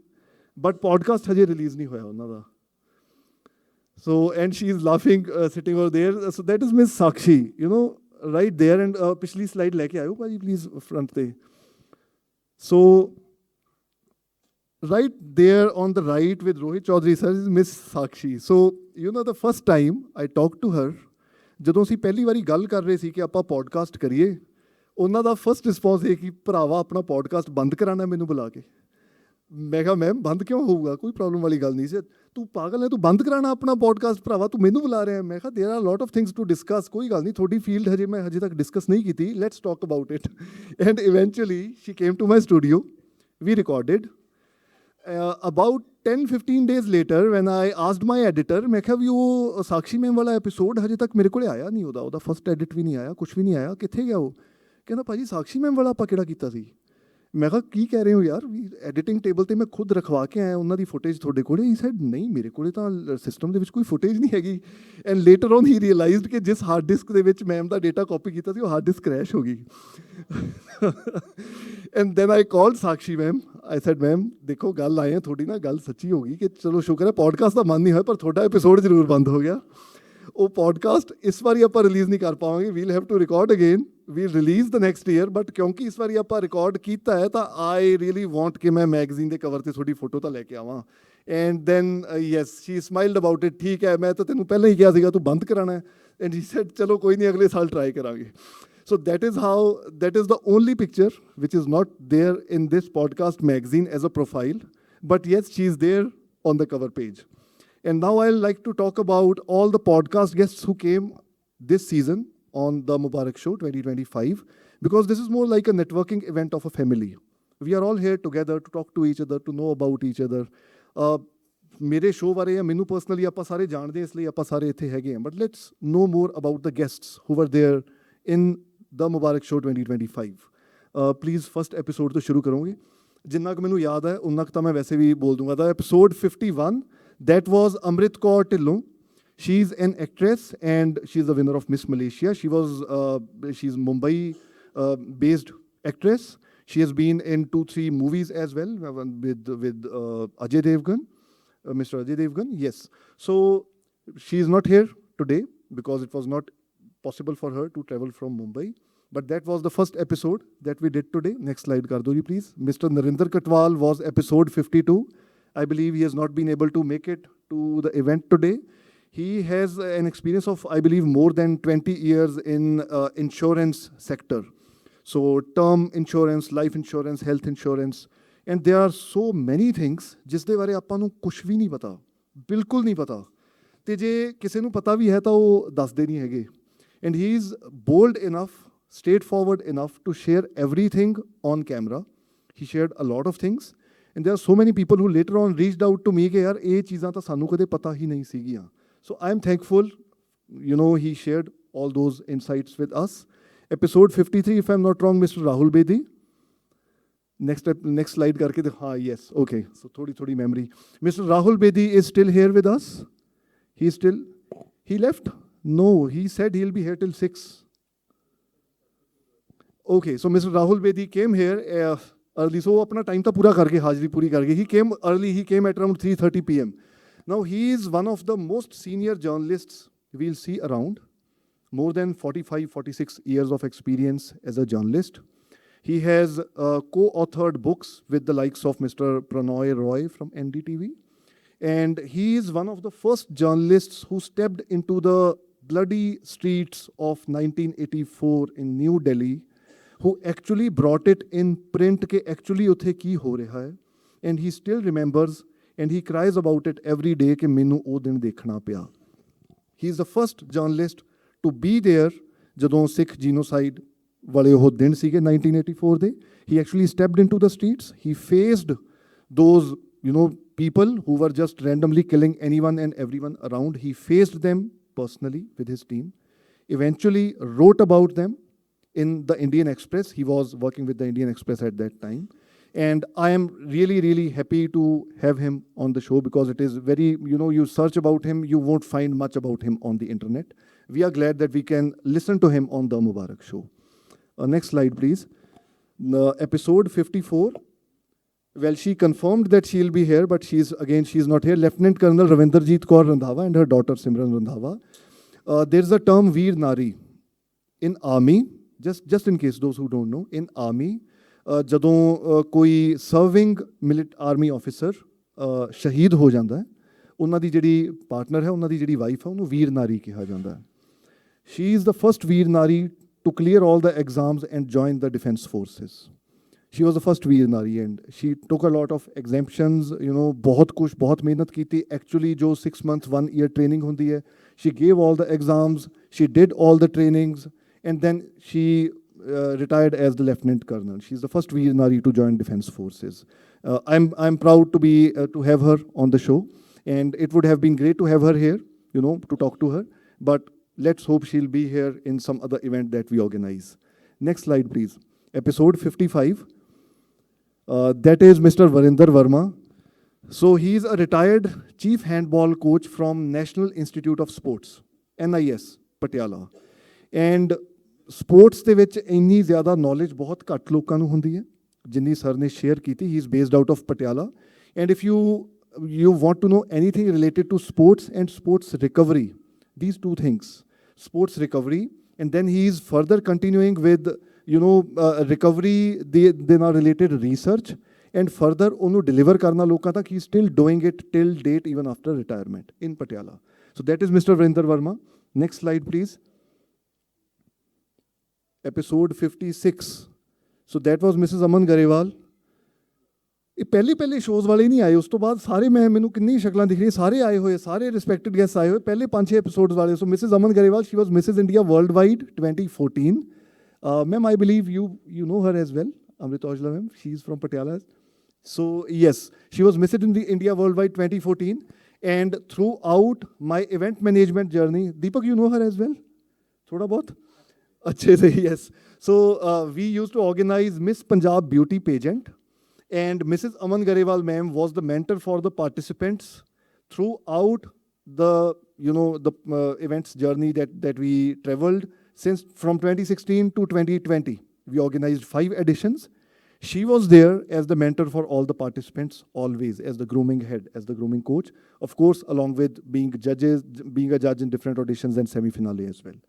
but podcast haje release nahi hoya unna da. So, and she is laughing, sitting over there. So that is Miss Sakshi, right there. And pichli slide leke aayo, please, front te. So, right there on the right with Rohit Chaudhary sir is Miss Sakshi. So, the first time I talked to her, ਜਦੋਂ ਅਸੀਂ ਪਹਿਲੀ ਵਾਰੀ ਗੱਲ ਕਰ ਰਹੇ ਸੀ ਕਿ ਆਪਾਂ podcast ਕਰੀਏ, ਉਹਨਾਂ ਦਾ ਫਸਟ ਰਿਸਪੌਂਸ ਇਹ ਕਿ ਭਰਾਵਾ ਆਪਣਾ ਪੋਡਕਾਸਟ ਬੰਦ ਕਰਾਣਾ ਮੈਨੂੰ ਬੁਲਾ ਕੇ. ਮੈਂ ਕਿਹਾ ਮੈਮ ਬੰਦ ਕਿਉਂ ਹੋਊਗਾ, ਕੋਈ ਪ੍ਰੋਬਲਮ ਵਾਲੀ ਗੱਲ ਨਹੀਂ ਸੀ. ਤੂੰ ਪਾਗਲ ਹੈ, ਤੂੰ ਬੰਦ ਕਰਾਣਾ ਆਪਣਾ ਪੋਡਕਾਸਟ, ਭਰਾਵਾ ਤੂੰ ਮੈਨੂੰ ਬੁਲਾ ਰਿਹਾ. ਮੈਂ ਕਿਹਾ there are lot of things to discuss. ਕੋਈ ਗੱਲ ਨਹੀਂ, ਤੁਹਾਡੀ ਫੀਲਡ ਹਜੇ ਤੱਕ ਡਿਸਕਸ ਨਹੀਂ ਕੀਤੀ, let's talk about it. And eventually she came to my studio, we recorded. About 10-15 days later, when I asked my editor, मैं क्या भी वो साक्षी मैम वाला एपिसोड हजे तक मेरे को आया नहीं ਉਹਦਾ फर्स्ट एडिट भी नहीं आया, कुछ भी नहीं आया, किथे गया वो? कहना भाजी साक्षी मैम वाला ਆਪਾਂ ਕਿਹੜਾ ਕੀਤਾ ਸੀ? मैं कहा ਕੀ ਕਹਿ ਰਹੇ ਹੋ ਯਾਰ, ਵੀ ਐਡੀਟਿੰਗ ਟੇਬਲ ਤੇ ਮੈਂ ਖੁਦ ਰਖਵਾ ਕੇ ਆਇਆ ਉਹਨਾਂ ਦੀ ਫੁਟੇਜ ਤੁਹਾਡੇ ਕੋਲੇ? ਹੀ ਸੈਡ ਨਹੀਂ, ਮੇਰੇ ਕੋਲੇ ਤਾਂ ਸਿਸਟਮ ਦੇ ਵਿੱਚ ਕੋਈ ਫੁਟੇਜ ਨਹੀਂ ਹੈਗੀ. And later on he realised ਕਿ ਜਿਸ ਹਾਰਡ ਡਿਸਕ ਦੇ ਵਿੱਚ ਮੈਮ ਦਾ ਡੇਟਾ ਕਾਪੀ ਕੀਤਾ ਸੀ ਉਹ ਹਾਰਡ ਡਿਸਕ ਕ੍ਰੈਸ਼ ਹੋ ਗਈ. And then I called Sakshi ma'am. I said ma'am ਦੇਖੋ ਗੱਲ ਆਏ ਆ ਤੁਹਾਡੀ ਨਾ, ਗੱਲ ਸੱਚੀ ਹੋ ਗਈ ਕਿ ਚਲੋ ਸ਼ੁਕਰ ਹੈ ਪੋਡਕਾਸਟ ਦਾ ਮਨ ਨਹੀਂ ਹੋਇਆ, ਪਰ ਤੁਹਾਡਾ ਐਪੀਸੋਡ ਜ਼ਰੂਰ ਬੰਦ ਹੋ ਗਿਆ. ਉਹ ਪੋਡਕਾਸਟ ਇਸ ਵਾਰੀ ਆਪਾਂ ਰਿਲੀਜ਼ ਨਹੀਂ ਕਰ ਪਾਵਾਂਗੇ. We'll have to record again, we'll release the next year. But ਕਿਉਂਕਿ ਇਸ ਵਾਰੀ ਆਪਾਂ ਰਿਕਾਰਡ ਕੀਤਾ ਹੈ ਤਾਂ ਆਈ ਰੀਅਲੀ ਵਾਂਟ ਕਿ ਮੈਂ ਮੈਗਜ਼ੀਨ ਦੇ ਕਵਰ 'ਤੇ ਤੁਹਾਡੀ ਫੋਟੋ ਤਾਂ ਲੈ ਕੇ ਆਵਾਂ. And then yes she smiled about it. ਠੀਕ ਹੈ, ਮੈਂ ਤਾਂ ਤੈਨੂੰ ਪਹਿਲਾਂ ਹੀ ਕਿਹਾ ਸੀਗਾ ਤੂੰ ਬੰਦ ਕਰਾਉਣਾ. ਐਂਡ ਹੀ ਸੈਡ ਚਲੋ ਕੋਈ ਨਹੀਂ, ਅਗਲੇ ਸਾਲ ਟਰਾਈ ਕਰਾਂਗੇ. So that is the only picture which is not there in this podcast magazine as a profile. But yes, she is there on the cover page. And now I'd like to talk about all the podcast guests who came this season on the Mubarak Show 2025, because this is more like a networking event of a family. We are all here together to talk to each other, to know about each other. ਮੇਰੇ show ਬਾਰੇ ਜਾਂ ਮੈਨੂੰ personally ਆਪਾਂ ਸਾਰੇ ਜਾਣਦੇ ਇਸ ਲਈ ਆਪਾਂ ਸਾਰੇ ਇੱਥੇ ਹੈਗੇ ਹਾਂ, but let's know more about the guests who were there in the Mubarak show 2025. Please first episode ਤੋਂ ਸ਼ੁਰੂ ਕਰੋਗੇ. ਜਿੰਨਾ ਕੁ ਮੈਨੂੰ ਯਾਦ ਹੈ ਉਨਾ ਕੁ ਤਾਂ ਮੈਂ ਵੈਸੇ ਵੀ ਬੋਲ ਦੂੰਗਾ. ਦਾ episode 51, that was Amrit Kaur Tillon. She's an actress and she's the winner of Miss Malaysia. She's Mumbai based actress. She has been in 2-3 movies as well with Ajay Devgan, Mr. Ajay Devgan. Yes. So she is not here today because it was not possible for her to travel from Mumbai. But that was the first episode that we did today. Next slide, Kardo ji, please. Mr. Narinder Katwal was episode 52. I believe he has not been able to make it to the event today. He has an experience of, I believe, more than 20 years in insurance sector. So term insurance, life insurance, health insurance. And there are so many things ਜਿਸ ਦੇ ਬਾਰੇ ਆਪਾਂ ਨੂੰ ਕੁਝ ਵੀ ਨਹੀਂ ਪਤਾ, ਬਿਲਕੁਲ ਨਹੀਂ ਪਤਾ. ਤੇ ਜੇ ਕਿਸੇ ਨੂੰ ਪਤਾ ਵੀ ਹੈ ਤਾਂ ਉਹ ਦੱਸਦੇ ਨਹੀਂ ਹੈਗੇ. And he is bold enough, straightforward enough to share everything on camera. He shared a lot of things. And there are so many people who later on reached out to me ਕਿ ਯਾਰ ਇਹ ਚੀਜ਼ਾਂ ਤਾਂ ਸਾਨੂੰ ਕਦੇ ਪਤਾ ਹੀ ਨਹੀਂ ਸੀਗੀਆਂ. So I am thankful, he shared all those insights with us. Episode 53, if I'm not wrong, Mr. Rahul Bedi. Next slide karke dekho. Yes, okay. So thodi memory. Mr. Rahul Bedi is still here with us. He left? No, he said he'll be here till 6. Okay, so Mr. Rahul Bedi came here early, so apna time ta pura karke, hajri puri karke. He came early, he came at around 3:30 p.m. Now he is one of the most senior journalists we'll see around. More than 45-46 years of experience as a journalist. He has co-authored books with the likes of Mr. Pranoy Roy from NDTV. And he is one of the first journalists who stepped into the bloody streets of 1984 in New Delhi, who actually brought it in print ke actually uthe ki ho reha hai. And he still remembers and he cries about it every day ke mainu oh din dekhna pya. He is the first journalist to be there jadon Sikh genocide wale oh din sige 1984 de. He actually stepped into the streets. He faced those people who were just randomly killing anyone and everyone around. He faced them personally with his team. Eventually wrote about them in the Indian Express. He was working with the Indian Express at that time. And I am really, really happy to have him on the show because it is very, you search about him, you won't find much about him on the internet. We are glad that we can listen to him on the Mubarak Show. Next slide, please. Episode 54. Well, she confirmed that she'll be here, but she's not here. Lieutenant Colonel Ravinderjeet Kaur Randhawa and her daughter Simran Randhawa. There's a term Veer Nari in army. Just in case those who don't know, in army, ਜਦੋਂ ਕੋਈ serving army officer ਸ਼ਹੀਦ ਹੋ ਜਾਂਦਾ ਹੈ, ਉਹਨਾਂ ਦੀ ਜਿਹੜੀ partner ਹੈ, ਉਹਨਾਂ ਦੀ ਜਿਹੜੀ ਵਾਈਫ ਹੈ, ਉਹਨੂੰ ਵੀਰ ਨਾਰੀ ਕਿਹਾ ਜਾਂਦਾ ਹੈ. She is the first veer nari to clear all the exams and join the defence forces. She was the first veer nari and she took a lot of exemptions, ਬਹੁਤ ਮਿਹਨਤ ਕੀਤੀ. ਐਕਚੁਅਲੀ ਜੋ 6 months 1 year ਟ੍ਰੇਨਿੰਗ ਹੁੰਦੀ ਹੈ, she gave all the exams, she did all the trainings, and then she retired as the lieutenant colonel. She's the first Veer Nari to join defense forces. I'm proud to have her on the show, and it would have been great to have her here, to talk to her. But let's hope she'll be here in some other event that we organize. Next slide, please. Episode 55. That is Mr. Varinder Verma. So he's a retired chief handball coach from National Institute of Sports, NIS, Patiala. And sports ਦੇ ਵਿੱਚ ਇੰਨੀ ਜ਼ਿਆਦਾ knowledge ਬਹੁਤ ਘੱਟ ਲੋਕਾਂ ਨੂੰ ਹੁੰਦੀ ਹੈ ਜਿੰਨੀ ਸਰ ਨੇ ਸ਼ੇਅਰ ਕੀਤੀ. He is based out of Patiala. And if you want to know anything related to sports and sports recovery, these two things, sports recovery, and then he is further continuing with recovery ਦੇ ਨਾਲ related research, and further ਉਹਨੂੰ deliver ਕਰਨਾ ਲੋਕਾਂ ਤੱਕ. he is still doing it till date even after retirement in Patiala. So that is Mr. Varinder Verma. Next slide, please. Episode 56. So that was Mrs. Aman Garewal. ਇਹ ਪਹਿਲੇ shows ਵਾਲੇ ਨਹੀਂ ਆਏ, ਉਸ ਤੋਂ ਬਾਅਦ ਸਾਰੇ ਮੈਨੂੰ ਕਿੰਨੀ ਸ਼ਕਲਾਂ ਦਿਖ ਰਹੀਆਂ, ਸਾਰੇ ਆਏ ਹੋਏ, ਸਾਰੇ ਰਿਸਪੈਕਟਡ ਗੈਸਟ ਆਏ ਹੋਏ, ਪਹਿਲੇ 5-6 ਐਪੀਸੋਡਸ ਵਾਲੇ। So Mrs Aman Grewal, she was Mrs India world wide 2014. Ma'am, I believe you know her as well, Amrit Aujla ma'am. She's from Patiala. So yes, she was Miss India Worldwide 2014. And throughout my event management journey, Deepak, you know her as well? Thoda bahut? Achhe se, yes. So we used to organize Miss Punjab Beauty Pageant. And Mrs. Aman Garewal ma'am was the mentor for the participants throughout the events journey that we traveled since from 2016 to 2020. We organized 5 editions. She was there as the mentor for all the participants, always as the grooming head, as the grooming coach, of course, along with being a judge in different auditions and semi-finale as well.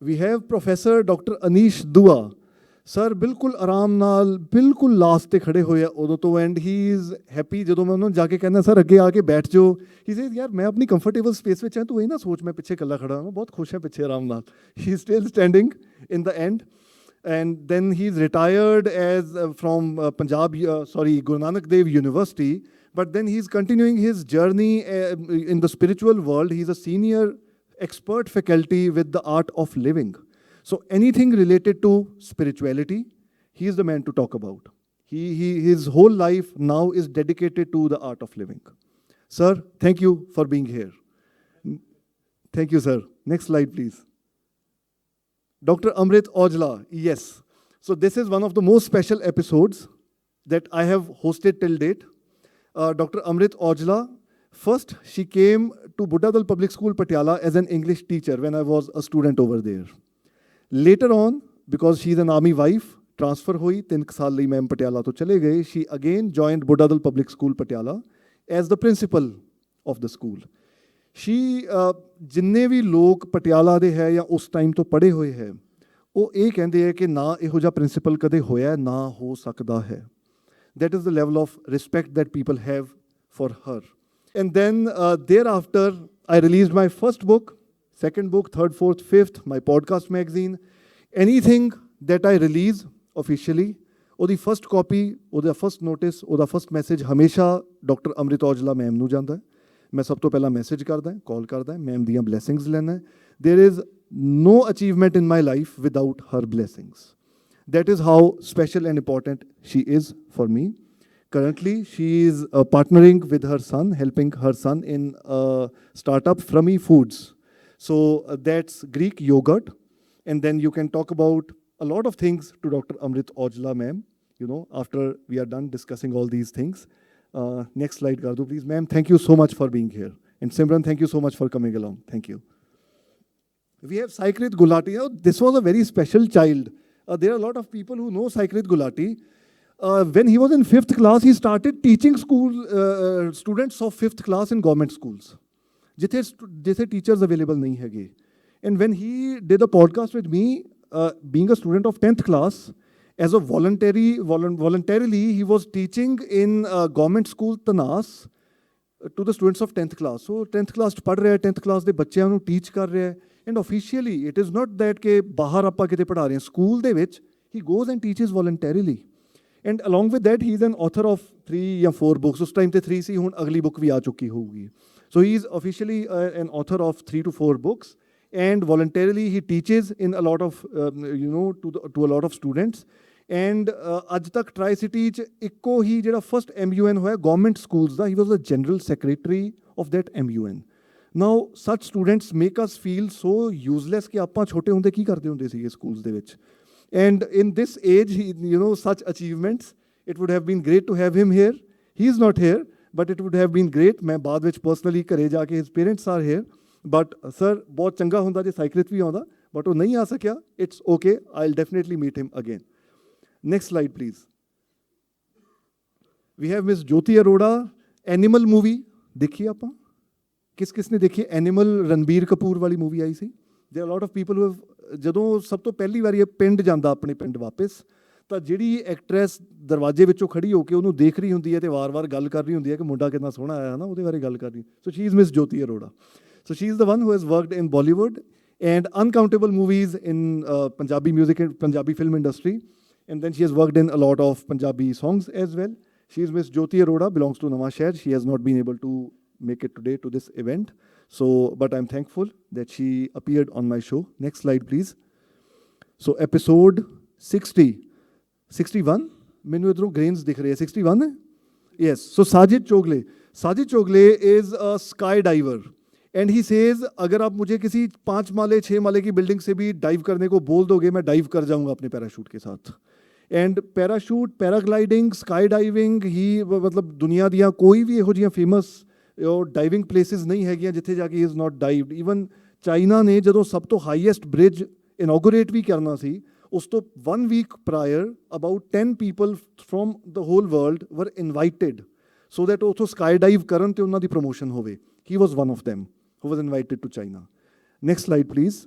We have Professor Dr. Anish Dua. Sir ਬਿਲਕੁਲ ਆਰਾਮ ਨਾਲ ਬਿਲਕੁਲ last 'ਤੇ ਖੜੇ ਹੋਏ ਆ ਉਦੋਂ ਤੋਂ, ਐਂਡ ਹੀ ਇਜ਼ ਹੈਪੀ ਜਦੋਂ ਮੈਂ ਉਹਨਾਂ ਨੂੰ ਜਾ ਕੇ ਕਹਿੰਦਾ ਸਰ ਅੱਗੇ ਆ ਕੇ ਬੈਠ ਜਾਓ, ਹੀ ਸੇਜ਼ ਯਾਰ ਮੈਂ ਆਪਣੀ ਕੰਫਰਟੇਬਲ ਸਪੇਸ ਵਿੱਚ ਹਾਂ, ਤੂੰ ਇਹ ਨਾ ਸੋਚ ਮੈਂ ਪਿੱਛੇ ਇਕੱਲਾ ਖੜਾ ਹਾਂ, ਬਹੁਤ ਖੁਸ਼ ਹਾਂ ਪਿੱਛੇ ਆਰਾਮ ਨਾਲ। He is still standing in the end, and then he is retired as from Guru Nanak Dev University, but then he is continuing his journey in the spiritual world. He is a senior expert faculty with the art of living. So anything related to spirituality, he is the man to talk about. His whole life now is dedicated to the art of living. Sir, thank you for being here. Thank you, sir. Next slide, please. Dr. Amrit Aujla, yes. So this is one of the most special episodes that I have hosted till date. Dr. Amrit Aujla, first she came to Buddha Dal Public School, Patiala as an English teacher when I was a student over there. Later on, because she's an army wife, transfer hui, 3 ਸਾਲ ਲਈ ma'am Patiala ਤੋਂ ਚਲੇ ਗਏ, she again joined Buddha Dal Public School, Patiala as the principal of the school. She ਜਿੰਨੇ ਵੀ ਲੋਕ ਪਟਿਆਲਾ ਦੇ ਹੈ ਜਾਂ ਉਸ ਟਾਈਮ ਤੋਂ ਪੜ੍ਹੇ ਹੋਏ ਹੈ, ਉਹ ਇਹ ਕਹਿੰਦੇ ਹੈ ਕਿ ਨਾ ਇਹੋ ਜਿਹਾ ਪ੍ਰਿੰਸੀਪਲ ਕਦੇ ਹੋਇਆ ਨਾ ਹੋ ਸਕਦਾ ਹੈ. That is the level of respect that people have for her. And then thereafter, I released my first book, second book, third, fourth, fifth, my podcast magazine. Anything that I release officially, ਉਹਦੀ first copy, ਉਹਦਾ first notice, ਉਹਦਾ first message ਹਮੇਸ਼ਾ doctor ਅੰਮ੍ਰਿਤ Aujla ma'am ਨੂੰ ਜਾਂਦਾ ਹੈ। ਮੈਂ ਸਭ ਤੋਂ ਪਹਿਲਾਂ ਮੈਸੇਜ ਕਰਦਾ, ਕਾਲ ਕਰਦਾ, ਮੈਮ ਦੀਆਂ ਬਲੈਸਿੰਗਸ ਲੈਣਾ। There is no achievement in my life without her blessings. That is how special and important she is for me. Currently, she is partnering with her son, helping her son in a startup, Frummy Foods. So that's Greek yogurt. And then you can talk about a lot of things to Dr. Amrit Aujla ma'am, after we are done discussing all these things. Next slide, Gardu, please. Ma'am, thank you so much for being here. And Simran, thank you so much for coming along. Thank you. We have Sukhreet Gulati. This was a very special child. There are a lot of people who know Sukhreet Gulati. When he was in 5th class, he started teaching students of 5th class in government schools. जिथे teachers available नहीं हैगे. And when he did a podcast with me, being a student of 10th class, as a voluntarily, he was teaching in government school Tanas to the students of 10th class. So 10th class ਪੜ੍ਹ ਰਿਹਾ, 10th class ਦੇ ਬੱਚਿਆਂ ਨੂੰ teach ਕਰ ਰਿਹਾ. And officially, it is not that ਕਿ ਬਾਹਰ ਆਪਾਂ ਕਿਤੇ ਪੜ੍ਹਾ ਰਹੇ ਹਾਂ. School ਦੇ ਵਿੱਚ, he goes and teaches voluntarily. And along with that, he is an author of 3 ਜਾਂ 4 books. ਉਸ time ਤੇ 3 ਸੀ, ਹੁਣ ਅਗਲੀ book ਵੀ ਆ ਚੁੱਕੀ ਹੋਊਗੀ. So he is officially an author of 3 to 4 books, and voluntarily he teaches in a lot of, to a lot of students. And ਅੱਜ ਤੱਕ Tri-City 'ਚ ਇੱਕੋ ਹੀ ਜਿਹੜਾ first MUN ਹੋਇਆ government schools the, he was the general secretary of that MUN. Now, such students make us feel so useless ਕਿ ਆਪਾਂ ਛੋਟੇ ਹੁੰਦੇ ਕੀ ਕਰਦੇ ਹੁੰਦੇ ਸੀਗੇ schools ਦੇ ਵਿੱਚ. And in this age, such achievements, it would have been great to have him here. He is not here. But it would have been great. मैं बाद ਵਿੱਚ personally ਘਰੇ ਜਾ ਕੇ his parents are here. But sir, ਬਹੁਤ ਚੰਗਾ ਹੁੰਦਾ ਜੇ Sukhreet ਵੀ ਆਉਂਦਾ, but ਉਹ ਨਹੀਂ ਆ ਸਕਿਆ. It's okay. I'll definitely meet him again. Next slide, please. We have Miss Jyoti Arora, Animal movie. ਦੇਖੀ ਆਪਾਂ? ਕਿਸ ਨੇ ਦੇਖੀ? Animal ਰਣਬੀਰ ਕਪੂਰ ਵਾਲੀ movie I C. There are a lot of people who have, ਜਦੋਂ ਸਭ ਤੋਂ ਪਹਿਲੀ ਵਾਰੀ ਇਹ ਪਿੰਡ ਜਾਂਦਾ ਆਪਣੇ ਪਿੰਡ ਵਾਪਸ, ਤਾਂ ਜਿਹੜੀ ਐਕਟਰੈਸ ਦਰਵਾਜ਼ੇ ਵਿੱਚੋਂ ਖੜੀ ਹੋ ਕੇ ਉਹਨੂੰ ਦੇਖ ਰਹੀ ਹੁੰਦੀ ਹੈ ਤੇ ਵਾਰ-ਵਾਰ ਗੱਲ ਕਰ ਰਹੀ ਹੁੰਦੀ ਹੈ ਕਿ ਮੁੰਡਾ ਕਿੰਨਾ ਸੋਹਣਾ ਆਇਆ ਨਾ, ਉਹਦੇ ਬਾਰੇ ਗੱਲ ਕਰ ਰਹੀ. So she is Miss Jyoti Arora. So she is the one who has worked in Bollywood and uncountable movies in Punjabi music and Punjabi film industry. And then she has worked in a lot of Punjabi songs as well. She is Miss Jyoti Arora, belongs to Nawashahar. She has not been able to make it today to this event. So, but I'm thankful that she appeared on my show. Next slide, please. So, episode 60. 61? ਮੈਨੂੰ ਇਧਰੋਂ grains ਦਿਖ ਰਹੇ 61 ਹੈ? Yes. So, Sajid Chogle is a skydiver. And he says, अगर आप मुझे किसी 5 माले 6 माले की बिल्डिंग से भी डाइव करने को बोल दोगे, मैं डाइव कर जाऊंगा अपने पैराशूट के साथ. And parachute, paragliding, skydiving, ही मतलब दुनिया दियाँ कोई भी ਇਹੋ ਜਿਹੀਆਂ ਫੇਮਸ ਡਾਈਵਿੰਗ ਪਲੇਸਿਸ ਨਹੀਂ ਹੈਗੀਆਂ ਜਿੱਥੇ ਜਾ ਕੇ he is not dived. Even China ਨੇ ਜਦੋਂ ਸਭ ਤੋਂ ਹਾਈਐਸਟ ਬ੍ਰਿਜ ਇਨੋਗਰੇਟ ਵੀ ਕਰਨਾ ਸੀ, ਉਸ ਤੋਂ 1 week prior about 10 people from the whole world were invited so that ਉੱਥੋਂ sky dive ਕਰਨ ਤੇ ਉਹਨਾਂ ਦੀ promotion ਹੋਵੇ. He was one of them who was invited to China. Next slide, please.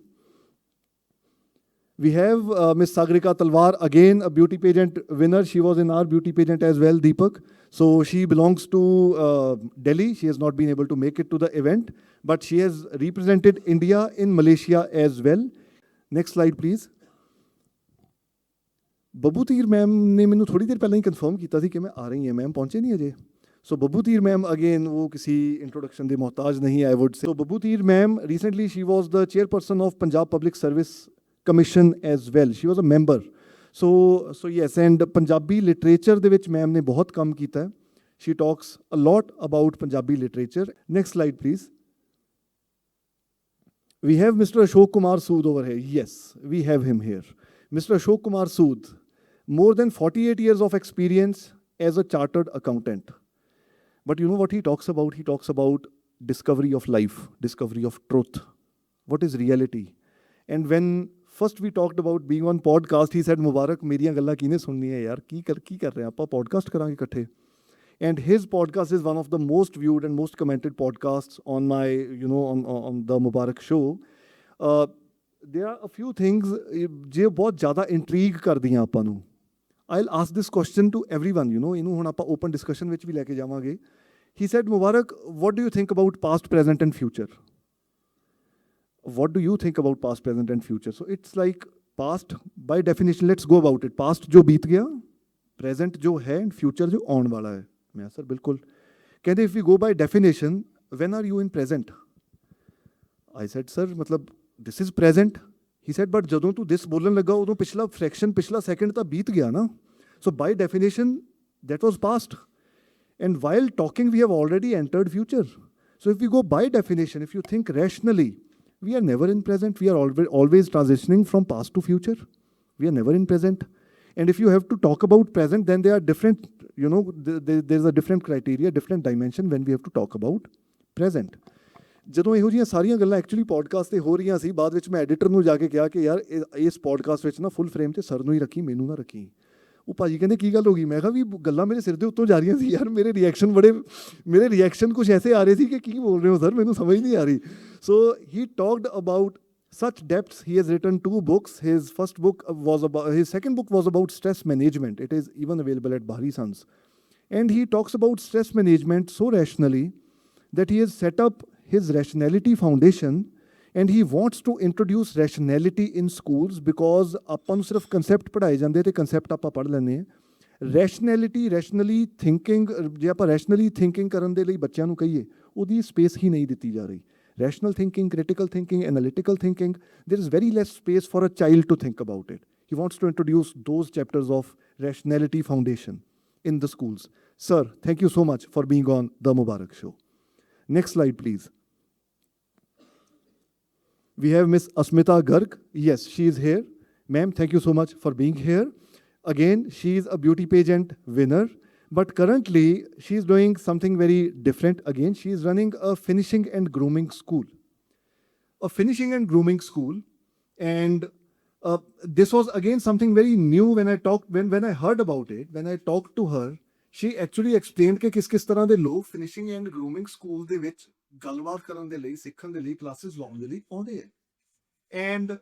We have Miss Sagrika Talwar, again a beauty pageant winner. She was in our beauty pageant as well, Deepak. So she belongs to Delhi. She has not been able to make it to the event, but she has represented India in Malaysia as well. Next slide, please. Babbu Dhir ma'am ਨੇ ਮੈਨੂੰ ਥੋੜੀ ਦੇਰ ਪਹਿਲਾਂ ਹੀ confirm ਕੀਤਾ ਸੀ ਕਿ ਮੈਂ ਆ ਰਹੀ ਹਾਂ. ਮੈਮ ਪਹੁੰਚੇ ਨਹੀਂ ਅਜੇ. So Babbu Theer ma'am, again, वो किसी introduction दे मोहताज नहीं, I would say. So Babbu Theer ma'am, recently she was the chairperson of Punjab Public Service Commission as well. She was a member. So yes, and Punjabi literature ਦੇ ਵਿੱਚ ma'am ਨੇ ਬਹੁਤ ਕੰਮ ਕੀਤਾ ਹੈ. She talks a lot about Punjabi literature. Next slide, please. We have Mr. Ashok Kumar Sood over here. Yes, we have him here. Mr. Ashok Kumar Sood, more than 48 years of experience as a chartered accountant. But you know what he talks about? He talks about discovery of life, discovery of truth. What is reality? And when first we talked about being on podcast, he said, Mubarak, मेरियां गल्लां किने सुननी है यार, की कर रहे हैं आपां podcast करांगे इकट्ठे. And his podcast is one of the most viewed and most commented podcasts on my, on the Mubarak Show. There are a few things जो बहुत ज़्यादा intrigue करदियां आपां नूं. I'll ask this question to everyone, ਇਹਨੂੰ ਹੁਣ ਆਪਾਂ open discussion ਵਿੱਚ ਵੀ ਲੈ ਕੇ ਜਾਵਾਂਗੇ. He said, Mubarak, what do you think about past, present and future? What do you think about past, present and future? So it's like past, by definition, let's go about it. Past जो बीत गया, present जो है and future जो आने वाला है. मैं सर बिल्कुल. कहते if we go by definition, when are you in present? I said, sir, मतलब this is present. He said, but ਜਦੋਂ ਤੂੰ this ਬੋਲਣ ਲੱਗਾ ਉਦੋਂ ਪਿਛਲਾ fraction, ਪਿਛਲਾ second ਤਾਂ ਬੀਤ ਗਿਆ ਨਾ. So by definition, that was past. And while talking, we have already entered future. So if we go by definition, if you think rationally, we are never in present. We are always transitioning from past to future. We are never in present. And if you have to talk about present, then there are different, there's a different criteria, different dimension when we have to talk about present. ਜਦੋਂ ਇਹੋ ਜਿਹੀਆਂ ਸਾਰੀਆਂ ਗੱਲਾਂ actually podcast 'ਤੇ ਹੋ ਰਹੀਆਂ ਸੀ, ਬਾਅਦ ਵਿੱਚ ਮੈਂ ਐਡੀਟਰ ਨੂੰ ਜਾ ਕੇ ਕਿਹਾ ਕਿ ਯਾਰ ਇਸ ਪੋਡਕਾਸਟ ਵਿੱਚ ਨਾ ਫੁੱਲ ਫਰੇਮ 'ਤੇ ਸਰ ਨੂੰ ਹੀ ਰੱਖੀ, ਮੈਨੂੰ ਨਾ ਰੱਖੀ. ਉਹ ਭਾਜੀ ਕਹਿੰਦੇ ਕੀ ਗੱਲ ਹੋ ਗਈ? ਮੈਂ ਕਿਹਾ ਵੀ ਗੱਲਾਂ ਮੇਰੇ ਸਿਰ ਦੇ ਉੱਤੋਂ ਜਾ ਰਹੀਆਂ ਸੀ ਯਾਰ, ਮੇਰੇ ਰਿਐਕਸ਼ਨ ਕੁਛ ਐਸੇ ਆ ਰਹੇ ਸੀ ਕਿ ਕੀ ਬੋਲ ਰਹੇ ਹੋ ਸਰ, ਮੈਨੂੰ ਸਮਝ ਨਹੀਂ ਆ ਰਹੀ. So he talked about such depths. He has written 2 books. His second book was about stress management. It is even available at Bahari Sons. And he talks about stress management so rationally that he has set up his Rationality Foundation, and he wants to introduce rationality in schools because ਆਪਾਂ ਨੂੰ ਸਿਰਫ concept ਪੜ੍ਹਾਏ ਜਾਂਦੇ ਤੇ concept ਆਪਾਂ ਪੜ੍ਹ ਲੈਂਦੇ ਹਾਂ. rationally thinking, ਜੇ ਆਪਾਂ rationally thinking ਕਰਨ ਦੇ ਲਈ ਬੱਚਿਆਂ ਨੂੰ ਕਹੀਏ, ਉਹਦੀ space ਹੀ ਨਹੀਂ ਦਿੱਤੀ ਜਾ ਰਹੀ. Rational thinking, critical thinking, analytical thinking, there is very less space for a child to think about it. He wants to introduce those chapters of Rationality Foundation in the schools. Sir, thank you so much for being on the Mubarak Show. Next slide, please. We have Miss Asmita Garg. Yes, she is here. Ma'am, thank you so much for being here. Again, she is a beauty pageant winner, but currently she is doing something very different. Again, she is running a finishing and grooming school. A finishing and grooming school. And this was again something very new when I heard about it, when I talked to her. She actually explained ਕਿ ਕਿਸ ਤਰ੍ਹਾਂ ਦੇ ਲੋਕ finishing and grooming school ਦੇ ਵਿੱਚ ਗੱਲਬਾਤ ਕਰਨ ਦੇ ਲਈ, ਸਿੱਖਣ ਦੇ ਲਈ, classes ਲਾਉਣ ਦੇ ਲਈ ਆਉਂਦੇ ਹੈ. And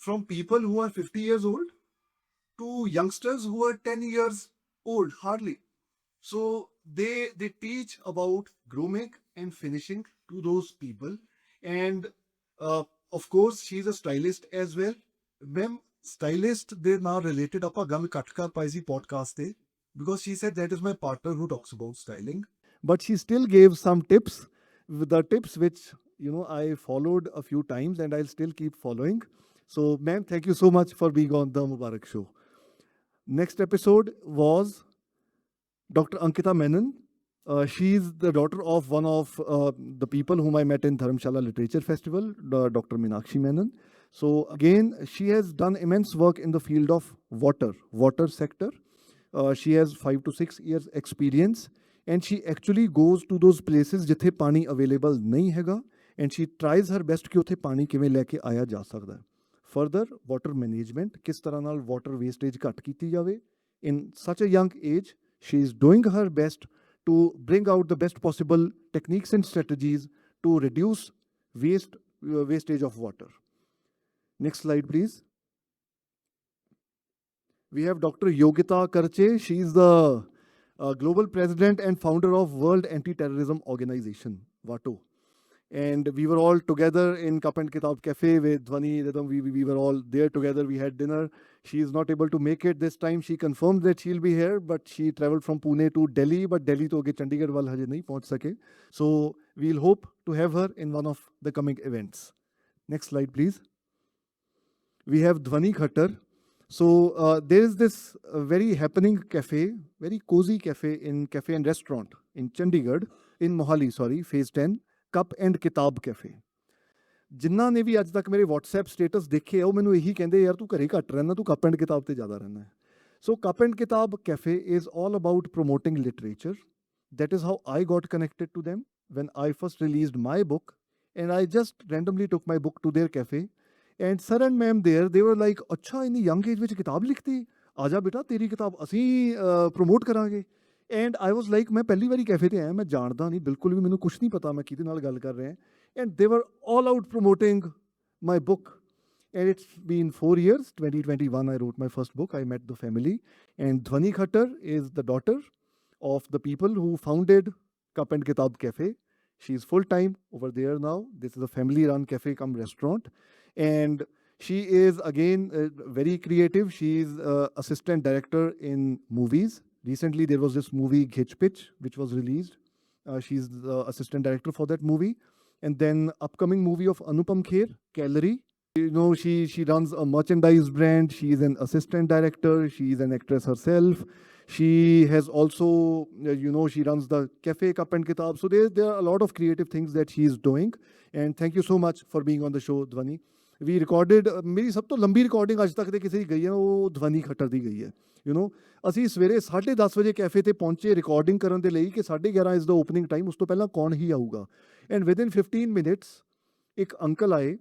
from people who are 50 years old to youngsters who are 10 years old, hardly. So they teach about grooming and finishing to those people. And of course, she's a stylist as well. Ma'am, stylist ਦੇ ਨਾਲ related ਆਪਾਂ ਗੱਲ ਕੱਟ ਕਰ ਪਾਈ ਸੀ podcast ਤੇ. because she said that is my partner who talks about styling. But she still gave some tips, the tips which I followed a few times and I'll still keep following. So, ma'am, thank you so much for being on the Mubarak Show. Next episode was Dr. Ankita Menon. She's the daughter of one of the people whom I met in Dharamshala Literature Festival, Dr. Meenakshi Menon. So again, she has done immense work in the field of water sector. She has 5 to 6 years experience, and she actually goes to those places जिथे पानी available नहीं हैगा, and she tries her best कि उथे पानी किवें लेके आया जा सकदा है. Further, water management, किस तरह नाल water wastage घट कीती जावे. In such a young age, she is doing her best to bring out the best possible techniques and strategies to reduce wastage of water. Next slide, please. We have Dr. Yogita Karche. She is the global president and founder of World Anti-Terrorism Organization, WATO. And we were all together in Cup and Kitab Cafe with Dhwani, Rhythm. We were all there together. We had dinner. She is not able to make it this time. She confirmed that she'll be here, but she traveled from Pune to Delhi. But Delhi to ge Chandigarh wal haje nahi pahunch sake. So we'll hope to have her in one of the coming events. Next slide, please. We have Dhwani Khattar. So there is this very happening cafe, very cozy cafe and restaurant in Chandigarh, in Mohali, sorry, phase 10. Cup and ਕਿਤਾਬ cafe. ਜਿਨ੍ਹਾਂ ਨੇ ਵੀ ਅੱਜ ਤੱਕ ਮੇਰੇ WhatsApp status ਦੇਖੇ ਆ ਉਹ ਮੈਨੂੰ ਇਹੀ ਕਹਿੰਦੇ ਯਾਰ ਤੂੰ ਘਰੇ ਘੱਟ ਰਹਿਣਾ, ਤੂੰ ਕੱਪ ਐਂਡ ਕਿਤਾਬ ਤੇ ਜ਼ਿਆਦਾ ਰਹਿਣਾ ਹੈ. ਸੋ ਕੱਪ ਐਂਡ ਕਿਤਾਬ cafe is all about promoting literature. That is how I got connected to them when I first released my book, and I just randomly took my book to their cafe. And sir and ma'am there, they were like, ਅੱਛਾ ਇੰਨੀ young age ਵਿੱਚ ਕਿਤਾਬ ਲਿਖਤੀ, ਆ ਜਾ ਬੇਟਾ ਤੇਰੀ ਕਿਤਾਬ ਅਸੀਂ ਪ੍ਰੋਮੋਟ ਕਰਾਂਗੇ. ਐਂਡ ਆਈ ਵਾਜ਼ ਲਾਈਕ ਮੈਂ ਪਹਿਲੀ ਵਾਰੀ ਕੈਫੇ ਤੇ ਆਇਆ, ਮੈਂ ਜਾਣਦਾ ਨਹੀਂ ਬਿਲਕੁਲ ਵੀ, ਮੈਨੂੰ ਕੁਛ ਨਹੀਂ ਪਤਾ ਮੈਂ ਕਿਹਦੇ ਨਾਲ ਗੱਲ ਕਰ ਰਿਹਾ. ਐਂਡ ਦੇ ਵਰ all out promoting my book. And it's been 4 years. 2021 I wrote my first book. I met the family, and Dhwani Khattar is the daughter of the people who founded Cup and Kitab Cafe. She's full-time over there now. This is a family-run cafe cum restaurant, and she is again very creative. She's assistant director in movies. Recently, there was this movie, Ghich Pitch, which was released. She's the assistant director for that movie. And then upcoming movie of Anupam Kher, Calorie. She runs a merchandise brand. She is an assistant director. She is an actress herself. She has also, she runs the cafe Cup and Kitab. So there are a lot of creative things that she is doing. And thank you so much for being on the show, Dhwani. We recorded, ਮੇਰੀ ਸਭ ਤੋਂ ਲੰਬੀ recording ਅੱਜ ਤੱਕ ਦੇ ਕਿਸੇ ਦੀ ਗਈ ਹੈ ਉਹ ਧਵਨੀ ਖੱਟਰ ਦੀ ਗਈ ਹੈ. ਅਸੀਂ ਸਵੇਰੇ 10:30 ਵਜੇ ਕੈਫੇ ਤੇ ਪਹੁੰਚੇ ਰਿਕਾਰਡਿੰਗ ਕਰਨ ਦੇ ਲਈ ਕਿ 11:30 ਇਜ਼ ਦਾ ਓਪਨਿੰਗ ਟਾਈਮ, ਉਸ ਤੋਂ ਪਹਿਲਾਂ ਕੌਣ ਹੀ ਆਊਗਾ. ਐਂਡ ਵਿਦਿਨ 15 ਮਿੰਟਸ ਇੱਕ ਅੰਕਲ ਆਏ,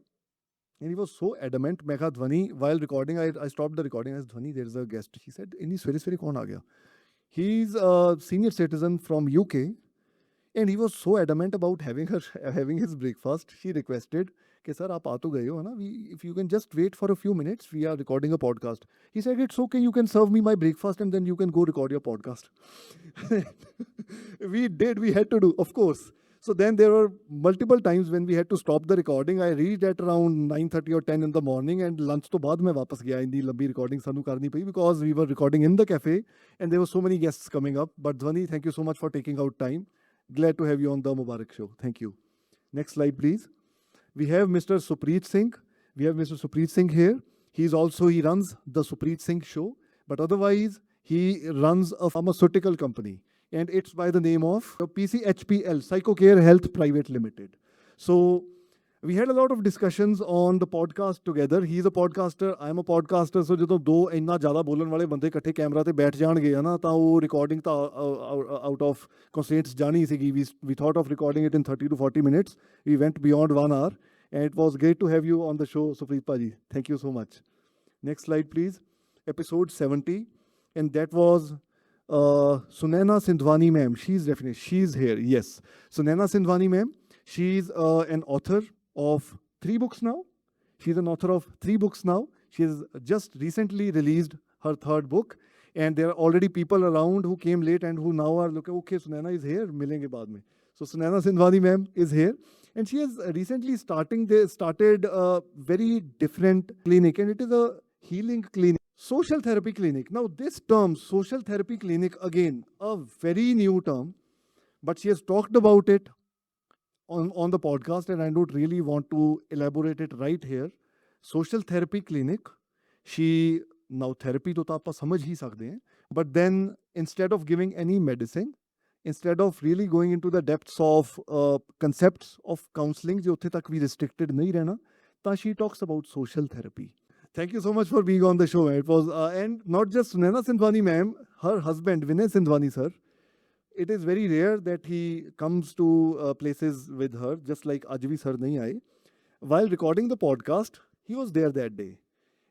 and he was so adamant. ਮੈਂ ਕਿਹਾ ਧਵਨੀ, while recording, I stopped the recording. I said, Dhwani, there is a guest. He said, ਇੰਨੀ ਸਵੇਰੇ ਸਵੇਰੇ ਕੌਣ ਆ ਗਿਆ? He's a senior citizen from UK, and he was so adamant about having his breakfast. She requested कि sir आप आ तो गए हो है ना, if you can just wait for a few minutes, we are recording a podcast. He said, it's okay, you can serve me my breakfast and then you can go record your podcast. We had to do, of course. So then there were multiple times when we had to stop the recording. I reached at around 9:30 or 10 in the morning, and lunch to baad मैं वापस गया. इंदी लंबी recording सानू करनी पई because we were recording in the cafe and there were so many guests coming up. But Dhwani, thank you so much for taking out time. Glad to have you on the Mubarak Show. Thank you. Next slide, please. We have Mr. Sukhreet Singh. We have Mr. Sukhreet Singh here. He runs the Sukhreet Singh Show, but otherwise he runs a pharmaceutical company, and it's by the name of PCHPL, Psychocare Health Private Limited. So we had a lot of discussions on the podcast together. He's a podcaster, I'm a podcaster. So ਜਦੋਂ ਦੋ ਇੰਨਾ ਜ਼ਿਆਦਾ ਬੋਲਣ ਵਾਲੇ ਬੰਦੇ ਇਕੱਠੇ camera ਤੇ ਬੈਠ ਜਾਣਗੇ ਨਾ ਤਾਂ ਉਹ ਰਿਕਾਰਡਿੰਗ ਤਾਂ out of constraints ਜਾਣੀ ਸੀਗੀ. We thought of recording it in 30 to 40 minutes. We went beyond 1 hour, and it was great to have you on the show, Sukhreet Paji. Thank you so much. Next slide, please. Episode 70, and that was Sunaina Sindhwani ma'am. She's here. Yes, Sunaina Sindhwani ma'am. She's an author of 3 books now. She's an author of 3 books now. She has just recently released her 3rd book, and there are already people around who came late and who now are looking, okay, Sunaina is here, milenge baad mein. So Sunaina Sindhwani ma'am is here, and she has recently started a very different clinic, and it is a healing clinic. Social therapy clinic. Now, this term, social therapy clinic, again, a very new term, but she has talked about it on the podcast, and I don't really want to elaborate it right here. Social therapy clinic, she, now therapy to aapa samajh hi sakde hain, but then instead of giving any medicine, instead of really going into the depths of concepts of counseling, jo utthe tak vi restricted nahi rehna, ta she talks about social therapy. Thank you so much for being on the show. It was, and not just Sunaina Sindhwani ma'am, her husband Vinay Sindhwani sir. It is very rare that he comes to places with her, just like Ajvi sir nahi aaye. While recording the podcast, he was there that day.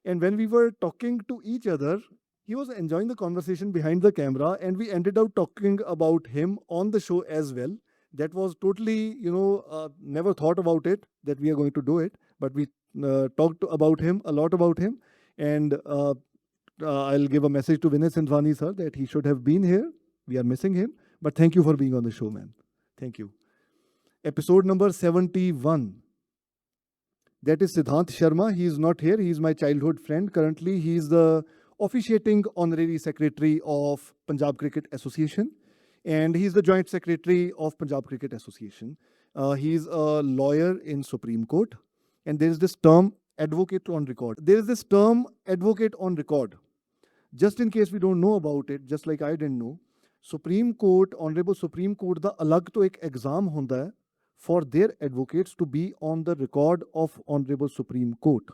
And when we were talking to each other, he was enjoying the conversation behind the camera, and we ended up talking about him on the show as well. That was totally, never thought about it, that we are going to do it, but we talked about him, a lot about him. And I'll give a message to Vinay Sindhwani sir that he should have been here. We are missing him. But thank you for being on the show, man. Thank you. Episode number 71. That is Siddhant Sharma. He is not here. He is my childhood friend. Currently, he is the officiating honorary secretary of Punjab Cricket Association. And he is the joint secretary of Punjab Cricket Association. He is a lawyer in Supreme Court. And there is this term, advocate on record. There is this term, advocate on record. Just in case we don't know about it, just like I didn't know, Supreme Court, Honorable Supreme Court ਦਾ ਅਲੱਗ ਤੋਂ ਇੱਕ exam ਹੁੰਦਾ ਹੈ for their advocates to be on the record of Honorable Supreme Court.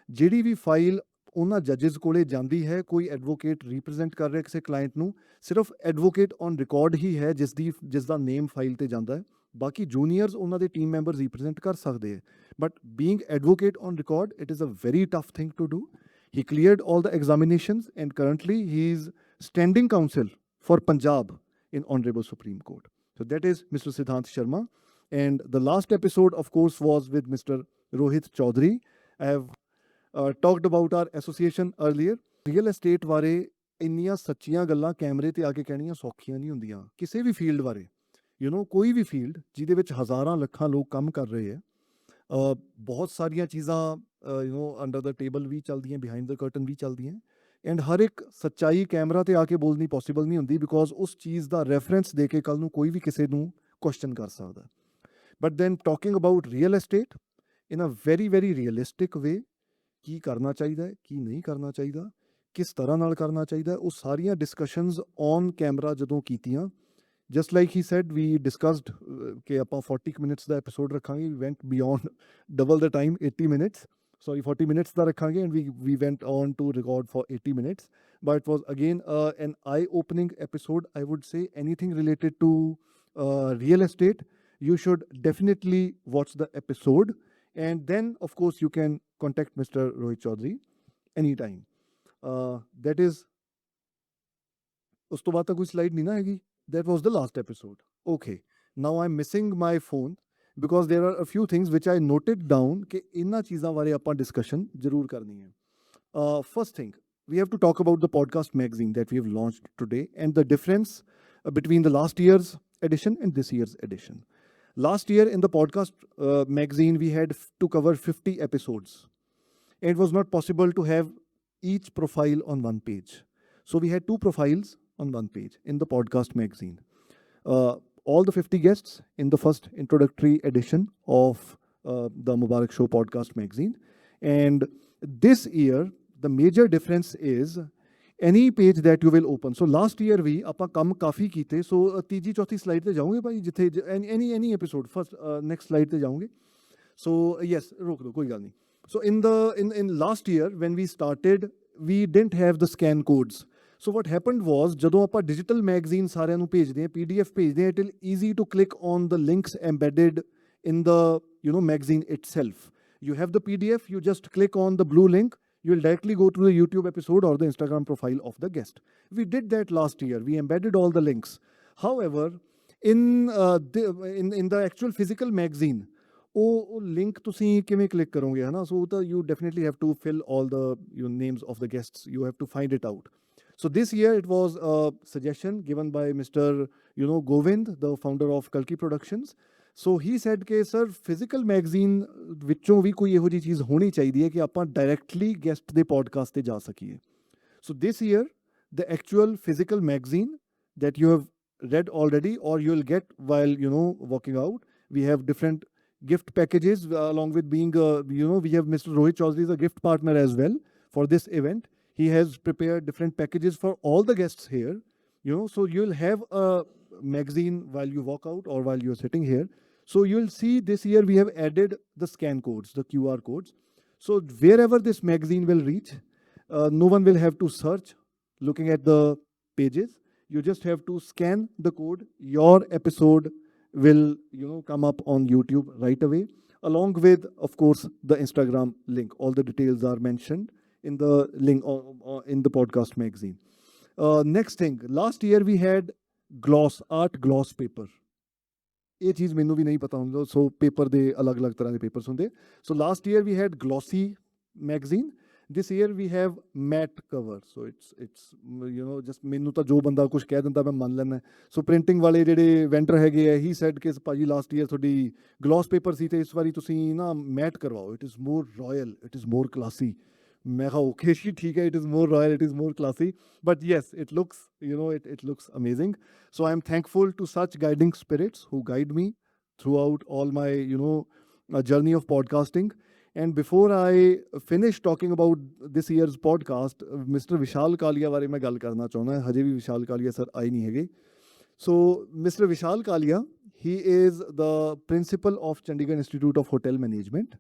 ਜਿਹੜੀ ਵੀ file ਉਹਨਾਂ ਜੱਜਸ ਕੋਲੇ ਜਾਂਦੀ ਹੈ, ਕੋਈ ਐਡਵੋਕੇਟ ਰਿਪਰੈਜ਼ੈਂਟ ਕਰ ਰਿਹਾ ਕਿਸੇ ਕਲਾਇੰਟ ਨੂੰ, ਸਿਰਫ ਐਡਵੋਕੇਟ ਔਨ ਰਿਕਾਰਡ ਹੀ ਹੈ ਜਿਸ ਦਾ ਨੇਮ ਫਾਈਲ ਤੇ ਜਾਂਦਾ ਹੈ. ਬਾਕੀ ਜੂਨੀਅਰਸ ਉਹਨਾਂ ਦੇ ਟੀਮ ਮੈਂਬਰ ਰਿਪਰੈਜ਼ੈਂਟ ਕਰ ਸਕਦੇ ਹੈ. But being advocate on record, it is a very tough thing to do. He cleared all the examinations, and currently he is standing counsel for Punjab in Honorable Supreme Court. So that is Mr. Siddhant Sharma. And the last episode, of course, was with Mr. Rohit Chaudhary. I have talked about our association earlier. Real estate ਬਾਰੇ ਇੰਨੀਆਂ ਸੱਚੀਆਂ ਗੱਲਾਂ ਕੈਮਰੇ ਤੇ ਆ ਕੇ ਕਹਿਣੀਆਂ ਸੌਖੀਆਂ ਨਹੀਂ ਹੁੰਦੀਆਂ. ਕਿਸੇ ਵੀ ਫੀਲਡ ਬਾਰੇ, ਕੋਈ ਵੀ ਫੀਲਡ ਜਿਹਦੇ ਵਿੱਚ ਹਜ਼ਾਰਾਂ ਲੱਖਾਂ ਲੋਕ ਕੰਮ ਕਰ ਰਹੇ ਹੈ, ਬਹੁਤ ਸਾਰੀਆਂ ਚੀਜ਼ਾਂ ਅੰਡਰ ਦਾ ਟੇਬਲ ਵੀ ਚੱਲਦੀਆਂ, ਬਿਹਾਈਂਡ ਦਾ ਕਰਟਨ ਵੀ ਚੱਲਦੀਆਂ. ਐਂਡ ਹਰ ਇੱਕ ਸੱਚਾਈ ਕੈਮਰਾ ਤੇ ਆ ਕੇ ਬੋਲਣੀ ਪੋਸੀਬਲ ਨਹੀਂ ਹੁੰਦੀ, ਬਿਕੋਜ਼ ਉਸ ਚੀਜ਼ ਦਾ ਰੈਫਰੈਂਸ ਦੇ ਕੇ ਕੱਲ ਨੂੰ ਕੋਈ ਵੀ ਕਿਸੇ ਨੂੰ ਕੁਐਸਚਨ ਕਰ ਸਕਦਾ. But then talking about real estate in a very very realistic way, ਕੀ ਕਰਨਾ ਚਾਹੀਦਾ ਹੈ, ਕੀ ਨਹੀਂ ਕਰਨਾ ਚਾਹੀਦਾ, ਕਿਸ ਤਰ੍ਹਾਂ ਨਾਲ ਕਰਨਾ ਚਾਹੀਦਾ, ਉਹ ਸਾਰੀਆਂ ਡਿਸਕਸ਼ਨਸ ਔਨ ਕੈਮਰਾ ਜਦੋਂ ਕੀਤੀਆਂ. Just like he said, we discussed ਕਿ ਆਪਾਂ 40 ਮਿੰਟਸ ਦਾ ਐਪੀਸੋਡ ਰੱਖਾਂਗੇ. ਵੀ ਵੈਂਟ ਬਿਯੋਂਡ ਡਬਲ ਦਾ time, 80 minutes. Sorry, 40 minutes da rakhange, and we went on to record for 80 minutes. But it was again an eye-opening episode. I would say anything related to real estate, you should definitely watch the episode. And then, of course, you can contact Mr. Rohit Chaudhary anytime. That is, us to baad tak koi slide nahi na aayegi. That was the last episode. Okay, now I'm missing my phone, because there are a few things which I noted down ਕਿ ਇਹਨਾਂ ਚੀਜ਼ਾਂ ਬਾਰੇ ਆਪਾਂ discussion ਜ਼ਰੂਰ ਕਰਨੀ ਹੈ. First thing, we have to talk about the podcast magazine that we have launched today and the difference between the last year's edition and this year's edition. Last year in the podcast magazine, we had to cover 50 episodes. It was not possible to have each profile on one page. So we had 2 profiles on one page in the podcast magazine. All the 50 guests in the first introductory edition of the Mubarak Show Podcast Magazine. And this year, the major difference is any page that you will open. So last year we ਆਪਾਂ ਕੰਮ ਕਾਫੀ ਕੀਤੇ. So ਤੀਜੀ ਚੌਥੀ slide ਤੇ ਜਾਓਗੇ ਭਾਈ, ਜਿੱਥੇ any episode first next slide ਤੇ ਜਾਓਗੇ. So yes, ਰੋਕ ਦੋ, ਕੋਈ ਗੱਲ ਨਹੀਂ. So in last year when we started, we didn't have the scan codes. So what happened was, ਜਦੋਂ ਆਪਾਂ digital magazine ਸਾਰਿਆਂ ਨੂੰ ਭੇਜਦੇ ਹਾਂ, PDF ਭੇਜਦੇ ਹਾਂ, it is easy to click on the links embedded in the magazine itself. You have the PDF, you just click on the blue link, you will directly go to the YouTube episode or the Instagram profile of the guest. We did that last year. We embedded all the links. However, in the actual physical magazine, ਉਹ link ਤੁਸੀਂ ਕਿਵੇਂ click ਕਰੋਗੇ, ਹੈ ਨਾ? So you definitely have to fill all the names of the guests. You have to find it out. So this year it was a suggestion given by Mr. Govind, the founder of Kalki Productions. So he said ਕਿ sir, physical magazine ਵਿੱਚੋਂ ਵੀ ਕੋਈ ਇਹੋ ਜਿਹੀ ਚੀਜ਼ ਹੋਣੀ ਚਾਹੀਦੀ ਹੈ ਕਿ ਆਪਾਂ directly guest ਦੇ podcast ਤੇ ਜਾ ਸਕੀਏ. So this year, the actual physical magazine that you have read already or you'll get while, walking out, we have different gift packages along with being, we have Mr. Rohit Chaudhary as a gift partner as well for this event. He has prepared different packages for all the guests here, so you'll have a magazine while you walk out or while you're sitting here. So you'll see this year we have added the scan codes, the QR codes. So wherever this magazine will reach, no one will have to search looking at the pages. You just have to scan the code. Your episode will, come up on YouTube right away, along with, of course, the Instagram link. All the details are mentioned in the link in the podcast magazine. Next thing, last year we had art gloss paper. ਇਹ ਚੀਜ਼ ਮੈਨੂੰ ਵੀ ਨਹੀਂ ਪਤਾ ਹੁੰਦਾ ਸੋ paper ਦੇ ਅਲੱਗ-ਅਲੱਗ ਤਰ੍ਹਾਂ ਦੇ ਪੇਪਰਸ ਹੁੰਦੇ so last year we had glossy magazine this year we have matte cover so it's just ਮੈਨੂੰ ਤਾਂ ਜੋ ਬੰਦਾ ਕੁਝ ਕਹਿ ਦਿੰਦਾ ਮੈਂ ਮੰਨ ਲੈਣਾ ਸੋ ਪ੍ਰਿੰਟਿੰਗ ਵਾਲੇ ਜਿਹੜੇ ਵੈਂਡਰ ਹੈਗੇ ਆ ਹੀ ਸੈਡ ਕਿ ਭਾਜੀ ਲਾਸਟ ਈਅਰ ਤੁਹਾਡੀ ਗਲੋਸ ਪੇਪਰ ਸੀ ਤੇ ਇਸ ਵਾਰੀ ਤੁਸੀਂ ਨਾ ਮੈਟ ਕਰਵਾਓ it is more royal it is more classy ਮੈਂ ਕਿਹਾ ਓਕੇ ਜੀ ਠੀਕ ਹੈ it is more royal it is more classy but yes it looks it looks amazing so I am thankful to such guiding spirits who guide me throughout all my journey of podcasting. And before I finish talking about this year's podcast, Mr. Vishal Kalia ਬਾਰੇ ਮੈਂ ਗੱਲ ਕਰਨਾ ਚਾਹੁੰਦਾ ਹਜੇ ਵੀ ਵਿਸ਼ਾਲ Kalia sir ਆਏ ਨਹੀਂ ਹੈਗੇ so Mr. Vishal Kalia, he is the principal of Chandigarh Institute of Hotel Management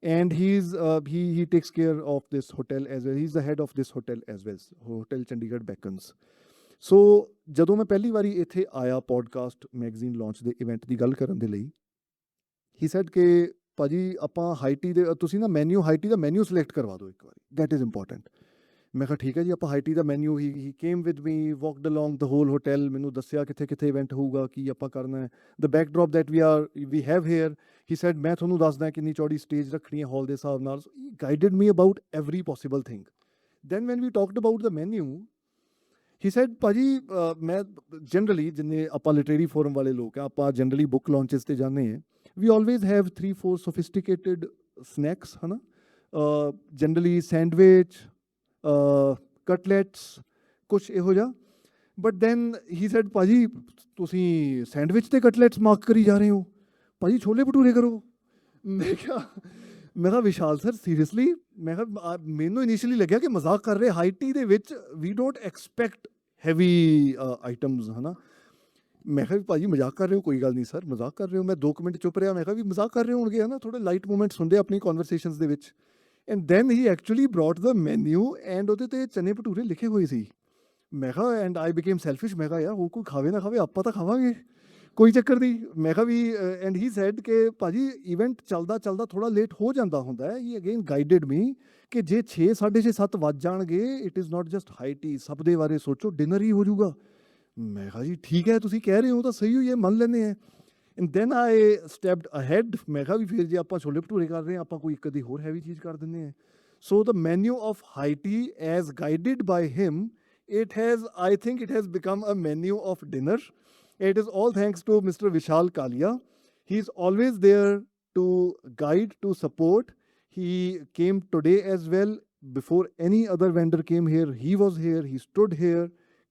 and he takes care of this hotel as well. He's the head of this hotel as well, Hotel Chandigarh Beckons. So ਜਦੋਂ ਮੈਂ ਪਹਿਲੀ ਵਾਰੀ ਇੱਥੇ ਆਇਆ podcast magazine launch ਦੇ event ਦੀ ਗੱਲ ਕਰਨ ਦੇ ਲਈ he said ਕਿ ਭਾਜੀ ਆਪਾਂ ਹਾਈਟੀ ਦੇ ਤੁਸੀਂ ਨਾ ਹਾਈਟੀ ਦਾ ਮੈਨਿਊ ਸਿਲੈਕਟ ਕਰਵਾ ਦਿਓ ਇੱਕ ਵਾਰੀ ਦੈਟ ਇਜ਼ ਇੰਪੋਰਟੈਂਟ ਮੈਂ ਕਿਹਾ ਠੀਕ ਹੈ ਜੀ ਆਪਾਂ ਹਾਈਟੀ ਦਾ menu he came with me walked along the whole hotel ਮੈਨੂੰ ਦੱਸਿਆ ਕਿੱਥੇ ਕਿੱਥੇ ਇਵੈਂਟ ਹੋਊਗਾ ਕੀ ਆਪਾਂ ਕਰਨਾ ਹੈ the backdrop that we have here he said ਮੈਂ ਤੁਹਾਨੂੰ ਦੱਸਦਾ ਕਿੰਨੀ ਚੌੜੀ ਸਟੇਜ ਰੱਖਣੀ ਹੈ ਹਾਲ ਦੇ ਹਿਸਾਬ ਨਾਲ he guided me about every possible thing then when we talked about the menu he said bhaji ਮੈਂ ਜਨਰਲੀ ਜਿੰਨੇ ਆਪਾਂ ਲਿਟਰੇਰੀ ਫੋਰਮ ਵਾਲੇ ਲੋਕ ਆ ਆਪਾਂ ਜਨਰਲੀ ਬੁੱਕ ਲਾਂਚਿਸ 'ਤੇ ਜਾਂਦੇ ਹਾਂ we always have 3-4 sophisticated snacks है generally sandwich cutlets कुछ ਇਹੋ ਜਿਹਾ but then he said ਭਾਜੀ ਤੁਸੀਂ ਸੈਂਡਵਿਚ ਤੇ ਕਟਲੈਟਸ ਮਾਰਕ ਕਰੀ ਜਾ ਰਹੇ ਹੋ ਭਾਜੀ ਛੋਲੇ ਭਟੂਰੇ ਕਰੋ ਮੈਂ ਕਿਹਾ ਵਿਸ਼ਾਲ ਸਰ ਸੀਰੀਅਸਲੀ ਮੈਂ ਕਿਹਾ ਮੈਨੂੰ ਇਨੀਸ਼ੀਅਲੀ ਲੱਗਿਆ ਕਿ ਮਜ਼ਾਕ ਕਰ ਰਹੇ ਹਾਈਟੀ ਦੇ ਵਿੱਚ ਵੀ ਡੋਂਟ ਐਕਸਪੈਕਟ ਹੈਵੀ ਆਈਟਮਸ ਹੈ ਨਾ ਮੈਂ ਕਿਹਾ ਵੀ ਭਾਜੀ ਮਜ਼ਾਕ ਕਰ ਰਹੇ ਹੋ ਕੋਈ ਗੱਲ ਨਹੀਂ ਸਰ ਮਜ਼ਾਕ ਕਰ ਰਹੇ ਹੋ ਮੈਂ 2 ਮਿੰਟ ਚੁੱਪ ਰਿਹਾ ਮੈਂ ਕਿਹਾ ਵੀ ਮਜ਼ਾਕ ਕਰ ਰਹੇ ਹੋਣਗੇ ਹੈ ਨਾ ਥੋੜ੍ਹੇ ਲਾਈਟ ਮੂਮੈਂਟਸ ਹੁੰਦੇ ਆਪਣੀ ਕਨਵਰਸੇਸ਼ਨਸ ਦੇ ਵਿੱਚ and then he actually brought ਦਾ ਮੈਨਿਊ ਐਂਡ ਉਹਦੇ 'ਤੇ ਚਨੇ ਭਟੂਰੇ ਲਿਖੇ ਹੋਏ ਸੀ ਮੈਂ ਕਿਹਾ ਐਂਡ ਆਈ ਬਿਕੇਮ ਸੈਲਫਿਸ਼ ਮੈਂ ਕਿਹਾ ਯਾਰ ਉਹ ਕੋਈ ਖਾਵੇ ਨਾ ਖਾਵੇ ਆਪਾਂ ਤਾਂ ਖਾਵਾਂਗੇ ਕੋਈ ਚੱਕਰ ਨਹੀਂ ਮੈਂ ਕਿਹਾ ਵੀ ਐਂਡ ਹੀ ਸੈਡ ਕਿ ਭਾਜੀ ਇਵੈਂਟ ਚੱਲਦਾ ਚੱਲਦਾ ਥੋੜ੍ਹਾ ਲੇਟ ਹੋ ਜਾਂਦਾ ਹੁੰਦਾ ਹੈ ਹੀ ਅਗੇਨ ਗਾਈਡਡ ਮੀ ਕਿ ਜੇ 6 6:30 7 ਵੱਜ ਜਾਣਗੇ it is not just high T ਸਭ ਦੇ ਬਾਰੇ ਸੋਚੋ ਡਿਨਰ ਹੀ ਹੋ ਜਾਊਗਾ ਮੈਂ ਕਿਹਾ ਜੀ ਠੀਕ ਹੈ ਤੁਸੀਂ ਕਹਿ ਰਹੇ ਹੋ ਤਾਂ ਸਹੀ ਹੋਈ ਹੈ ਮੰਨ ਲੈਂਦੇ ਹਾਂ ਐਂਡ ਦੈਨ ਆਈ ਸਟੈਪਡ ਅਹੈਡ ਮੈਂ ਕਿਹਾ ਵੀ ਫਿਰ ਜੇ ਆਪਾਂ ਛੋਲੇ ਭਟੂਰੇ ਕਰ ਰਹੇ ਹਾਂ ਆਪਾਂ ਕੋਈ ਇੱਕ ਅੱਧੀ ਹੋਰ ਹੈਵੀ ਚੀਜ਼ ਕਰ ਦਿੰਦੇ ਹਾਂ so the menu of high tea as guided by him I think it has become a menu of dinner. It is all thanks to Mr. Vishal Kalia. He's always there to guide, to support. He came today as well. Before any other vendor came here, he was here. He stood here.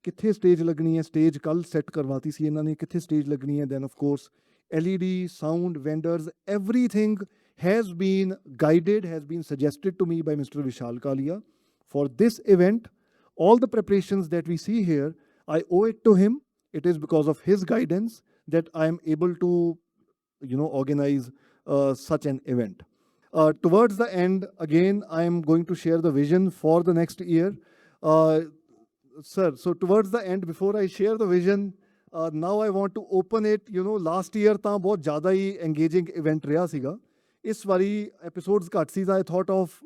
ਕਿੱਥੇ stage ਲੱਗਣੀ ਹੈ stage ਕੱਲ੍ਹ set ਕਰਵਾਤੀ ਸੀ ਇਹਨਾਂ ਨੇ ਕਿੱਥੇ stage ਲੱਗਣੀ ਹੈ then of course LED sound vendors everything has been guided has been suggested to me by Mr. Vishal Kalia for this event. All the preparations that we see here, I owe it to him. It is because of his guidance that I am able to, organize such an event. Towards the end, again, I am going to share the vision for the next year. Sir, so towards the end, before I share the vision, now I want to open it. Last year ਤਾਂ ਬਹੁਤ ਜ਼ਿਆਦਾ ਹੀ engaging event ਰਿਹਾ ਸੀਗਾ. ਇਸ ਵਾਰੀ episodes ਘੱਟ ਸੀ I thought of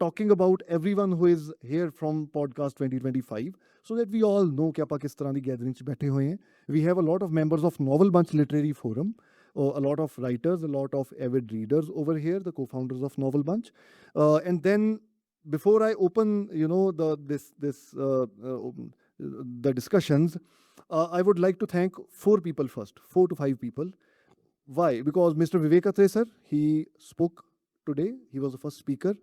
talking about everyone who is here from podcast 2025 so that we all know ਕਿ ਆਪਾਂ ਕਿਸ ਤਰ੍ਹਾਂ ਦੀ gathering 'ਚ ਬੈਠੇ ਹੋਏ ਹਾਂ. We have a lot of members of Novel Bunch Literary Forum, a lot of writers, a lot of avid readers over here, the co-founders of Novel Bunch. And then before I open the discussions, I would like to thank 4 people first, 4 to 5 people. Why? Because Mr. Vivek Atray sir, he spoke today. He was the first speaker.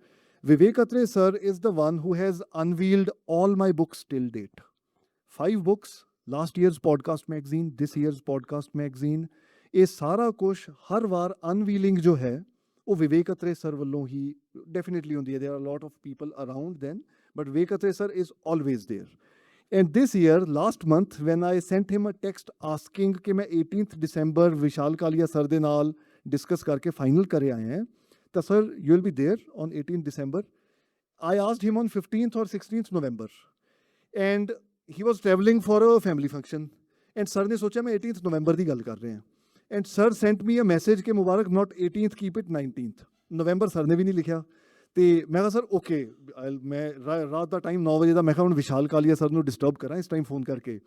Vivek Atray sir is the one who has unveiled all my books till date. 5 books, last year's podcast magazine, this year's podcast magazine. ਇਹ ਸਾਰਾ ਕੁਝ ਹਰ ਵਾਰ ਅਨਵੀਲਿੰਗ ਜੋ ਹੈ ਉਹ ਵਿਵੇਕ Atre sir ਵੱਲੋਂ ਹੀ definitely ਹੁੰਦੀ ਹੈ. There are lot of people around then, but Vivek Atre sir is always there. And this year, last month, when I sent him a text asking कि मैं 18th December विशाल कालिया सर दे नाल डिस्कस करके फाइनल करे आए हैं, तो sir you will be there on 18th December. I asked him on 15th or 16th November, and he was traveling for a family function. And sir ने सोचा मैं 18th November दी गल कर रहे हैं. And sir sent me a message कि मुबारक not 18th, keep it 19th. November sir ने भी नहीं लिखा. ਤੇ ਮੈਂ ਕਿਹਾ ਸਰ ਓਕੇ, ਮੈਂ ਰਾਤ ਦਾ ਟਾਈਮ 9 ਵਜੇ ਦਾ, ਮੈਂ ਕਿਹਾ ਹੁਣ ਵਿਸ਼ਾਲ ਕਾਲੀਆ ਸਰ ਨੂੰ ਡਿਸਟਰਬ ਕਰਾਂ ਇਸ ਟਾਈਮ ਫੋਨ ਕਰਕੇ.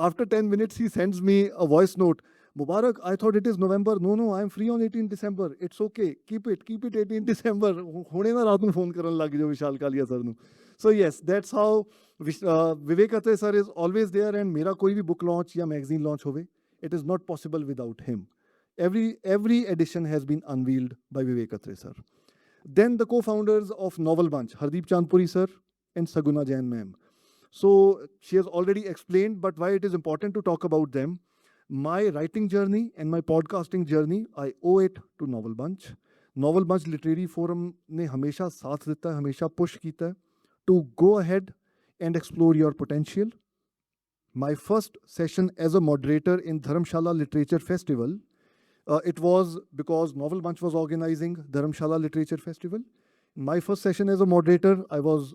After 10 minutes he sends me a voice note, Mubarak I thought it is November, no I am free on 18 December, it's okay, keep it 18 December. ਹੁਣੇ ਨਾ ਰਾਤ ਨੂੰ ਫੋਨ ਕਰਨ ਲੱਗ ਜਾਓ ਵਿਸ਼ਾਲ ਕਾਲੀਆ ਸਰ ਨੂੰ. So yes, that's how Vivek Atre sir is always there. And ਮੇਰਾ ਕੋਈ ਵੀ ਬੁੱਕ ਲਾਂਚ ਜਾਂ ਮੈਗਜ਼ੀਨ ਲਾਂਚ ਹੋਵੇ, it is not possible without him. Every edition has been unveiled by Vivek Atray sir. Then the co-founders of Novel Bunch, Hardeep Chandpuri sir and Saguna Jain ma'am. So she has already explained, but why it is important to talk about them. My writing journey and my podcasting journey, I owe it to Novel Bunch. Novel Bunch Literary Forum ने हमेशा साथ देता है, हमेशा push कीता है to go ahead and explore your potential. My first session as a moderator in Dharamshala Literature Festival, it was because Novel Bunch was organizing Dharamshala Literature Festival. My first session as a moderator, I was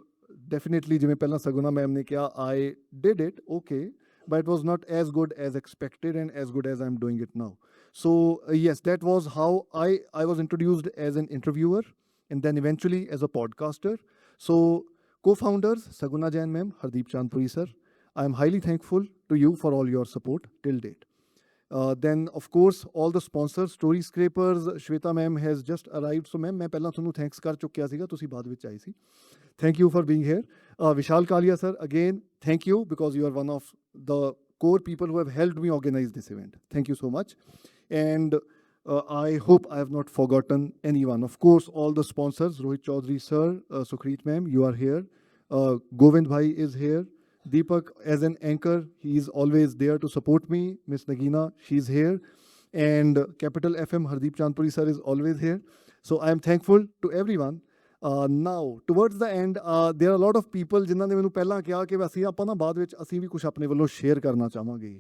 definitely, ਜਿਵੇਂ ਪਹਿਲਾਂ ਸਗੁਨਾ ma'am ਨੇ ਕਿਹਾ, I did it, okay, but it was not as good as expected and as good as I'm doing it now. So yes, that was how I was introduced as an interviewer and then eventually as a podcaster. So co-founders, Saguna Jain ma'am, Hardeep Chandpuri sir, I am highly thankful to you for all your support till date. Then of course all the sponsors, Story Scrapers, Shweta ma'am has just arrived. So ma'am, मैं पहला ਤੁਹਾਨੂੰ thanks ਕਰ ਚੁੱਕਿਆ ਸੀਗਾ, ਤੁਸੀਂ ਬਾਅਦ ਵਿੱਚ ਆਈ ਸੀ. Thank you for being here. Vishal Kalia sir, again thank you, because you are one of the core people who have helped me organize this event. Thank you so much. And I hope I have not forgotten anyone. Of course all the sponsors, Rohit Chaudhary sir, Sukhreet ma'am, you are here. Govind bhai is here. Deepak as an anchor, he is always there to support me. Miss Nagina, she's here. And Capital FM, Hardeep Chandpuri sir is always here. So I am thankful to everyone. Now, towards the end, there are a lot of people ਜਿਨ੍ਹਾਂ ਨੇ ਮੈਨੂੰ ਪਹਿਲਾਂ ਕਿਹਾ ਕਿ ਅਸੀਂ ਆਪਾਂ ਨਾ ਬਾਅਦ ਵਿੱਚ ਅਸੀਂ ਵੀ ਕੁਝ ਆਪਣੇ ਵੱਲੋਂ ਸ਼ੇਅਰ ਕਰਨਾ ਚਾਹਾਂਗੇ,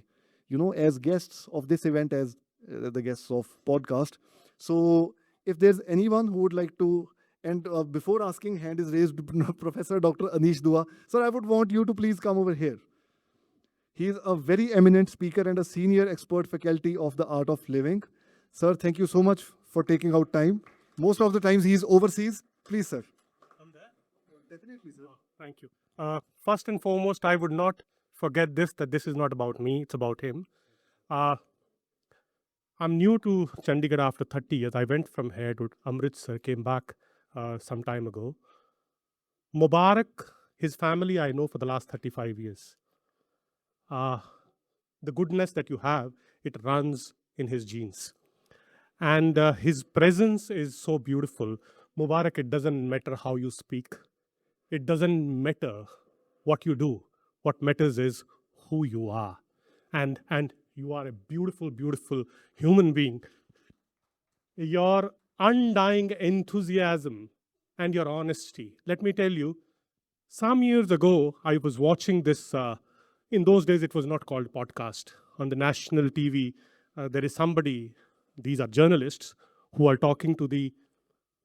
you know, as guests of this event, as the guests of podcast. So if there's anyone who would like to, and before asking, hand is raised, Professor Dr. Anish Dua. Sir, I would want you to please come over here. He is a very eminent speaker and a senior expert faculty of the art of living. Sir, thank you so much for taking out time. Most of the times he is overseas. Please, sir. I'm there? Definitely, sir. Thank you. First and foremost, I would not forget that this is not about me, it's about him. I'm new to Chandigarh after 30 years. I went from here to Amritsar, came back some time ago. Mubarak, his family I know for the last 35 years. The goodness that you have, it runs in his genes. And his presence is so beautiful. Mubarak, it doesn't matter how you speak. It doesn't matter what you do. What matters is who you are. And you are a beautiful, beautiful human being. Your undying enthusiasm and your honesty. Let me tell you, some years ago, I was watching this, in those days it was not called podcast. On the national TV, there is somebody, these are journalists, who are talking to the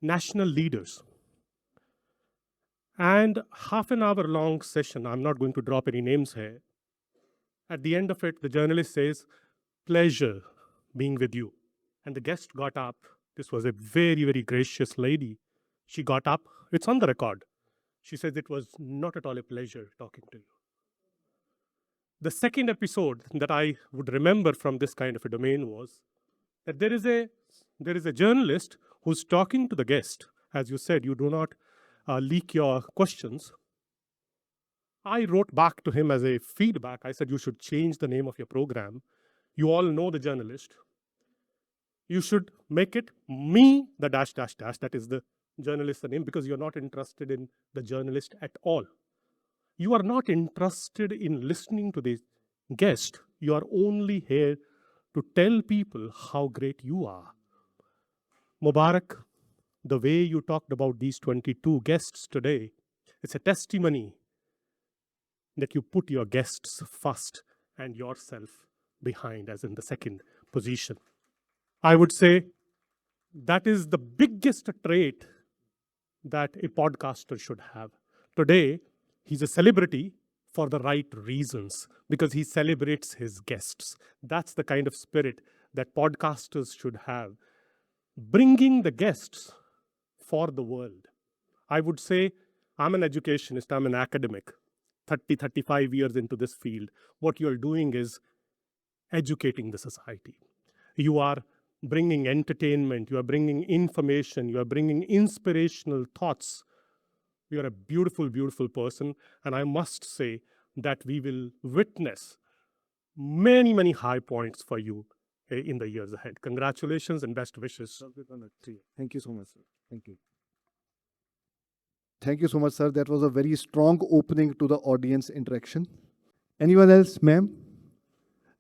national leaders. And half an hour long session, I'm not going to drop any names here. At the end of it, the journalist says, pleasure being with you. And the guest got up. This was a very, very gracious lady. She got up. It's on the record. She says, it was not at all a pleasure talking to you. The second episode that I would remember from this kind of a domain was that there is a journalist who's talking to the guest. As you said, you do not leak your questions. I wrote back to him as a feedback. I said, you should change the name of your program. You all know the journalist. You should make it me, the dash, dash, dash. That is the journalist the name because you're not interested in the journalist at all. You are not interested in listening to the guest. You are only here to tell people how great you are. Mubarak, the way you talked about these 22 guests today, it's a testimony that you put your guests first and yourself behind, as in the second position. I would say that is the biggest trait that a podcaster should have. Today, he's a celebrity for the right reasons because he celebrates his guests. That's the kind of spirit that podcasters should have, bringing the guests for the world. I would say I'm an educationist, I'm an academic, 30, 35 years into this field. What you're doing is educating the society. You are bringing entertainment, you are bringing information, you are bringing inspirational thoughts. You are a beautiful, beautiful person. And I must say that we will witness many, many high points for you in the years ahead. Congratulations and best wishes. Thank you so much, sir. Thank you. Thank you so much, sir. That was a very strong opening to the audience interaction. Anyone else, ma'am?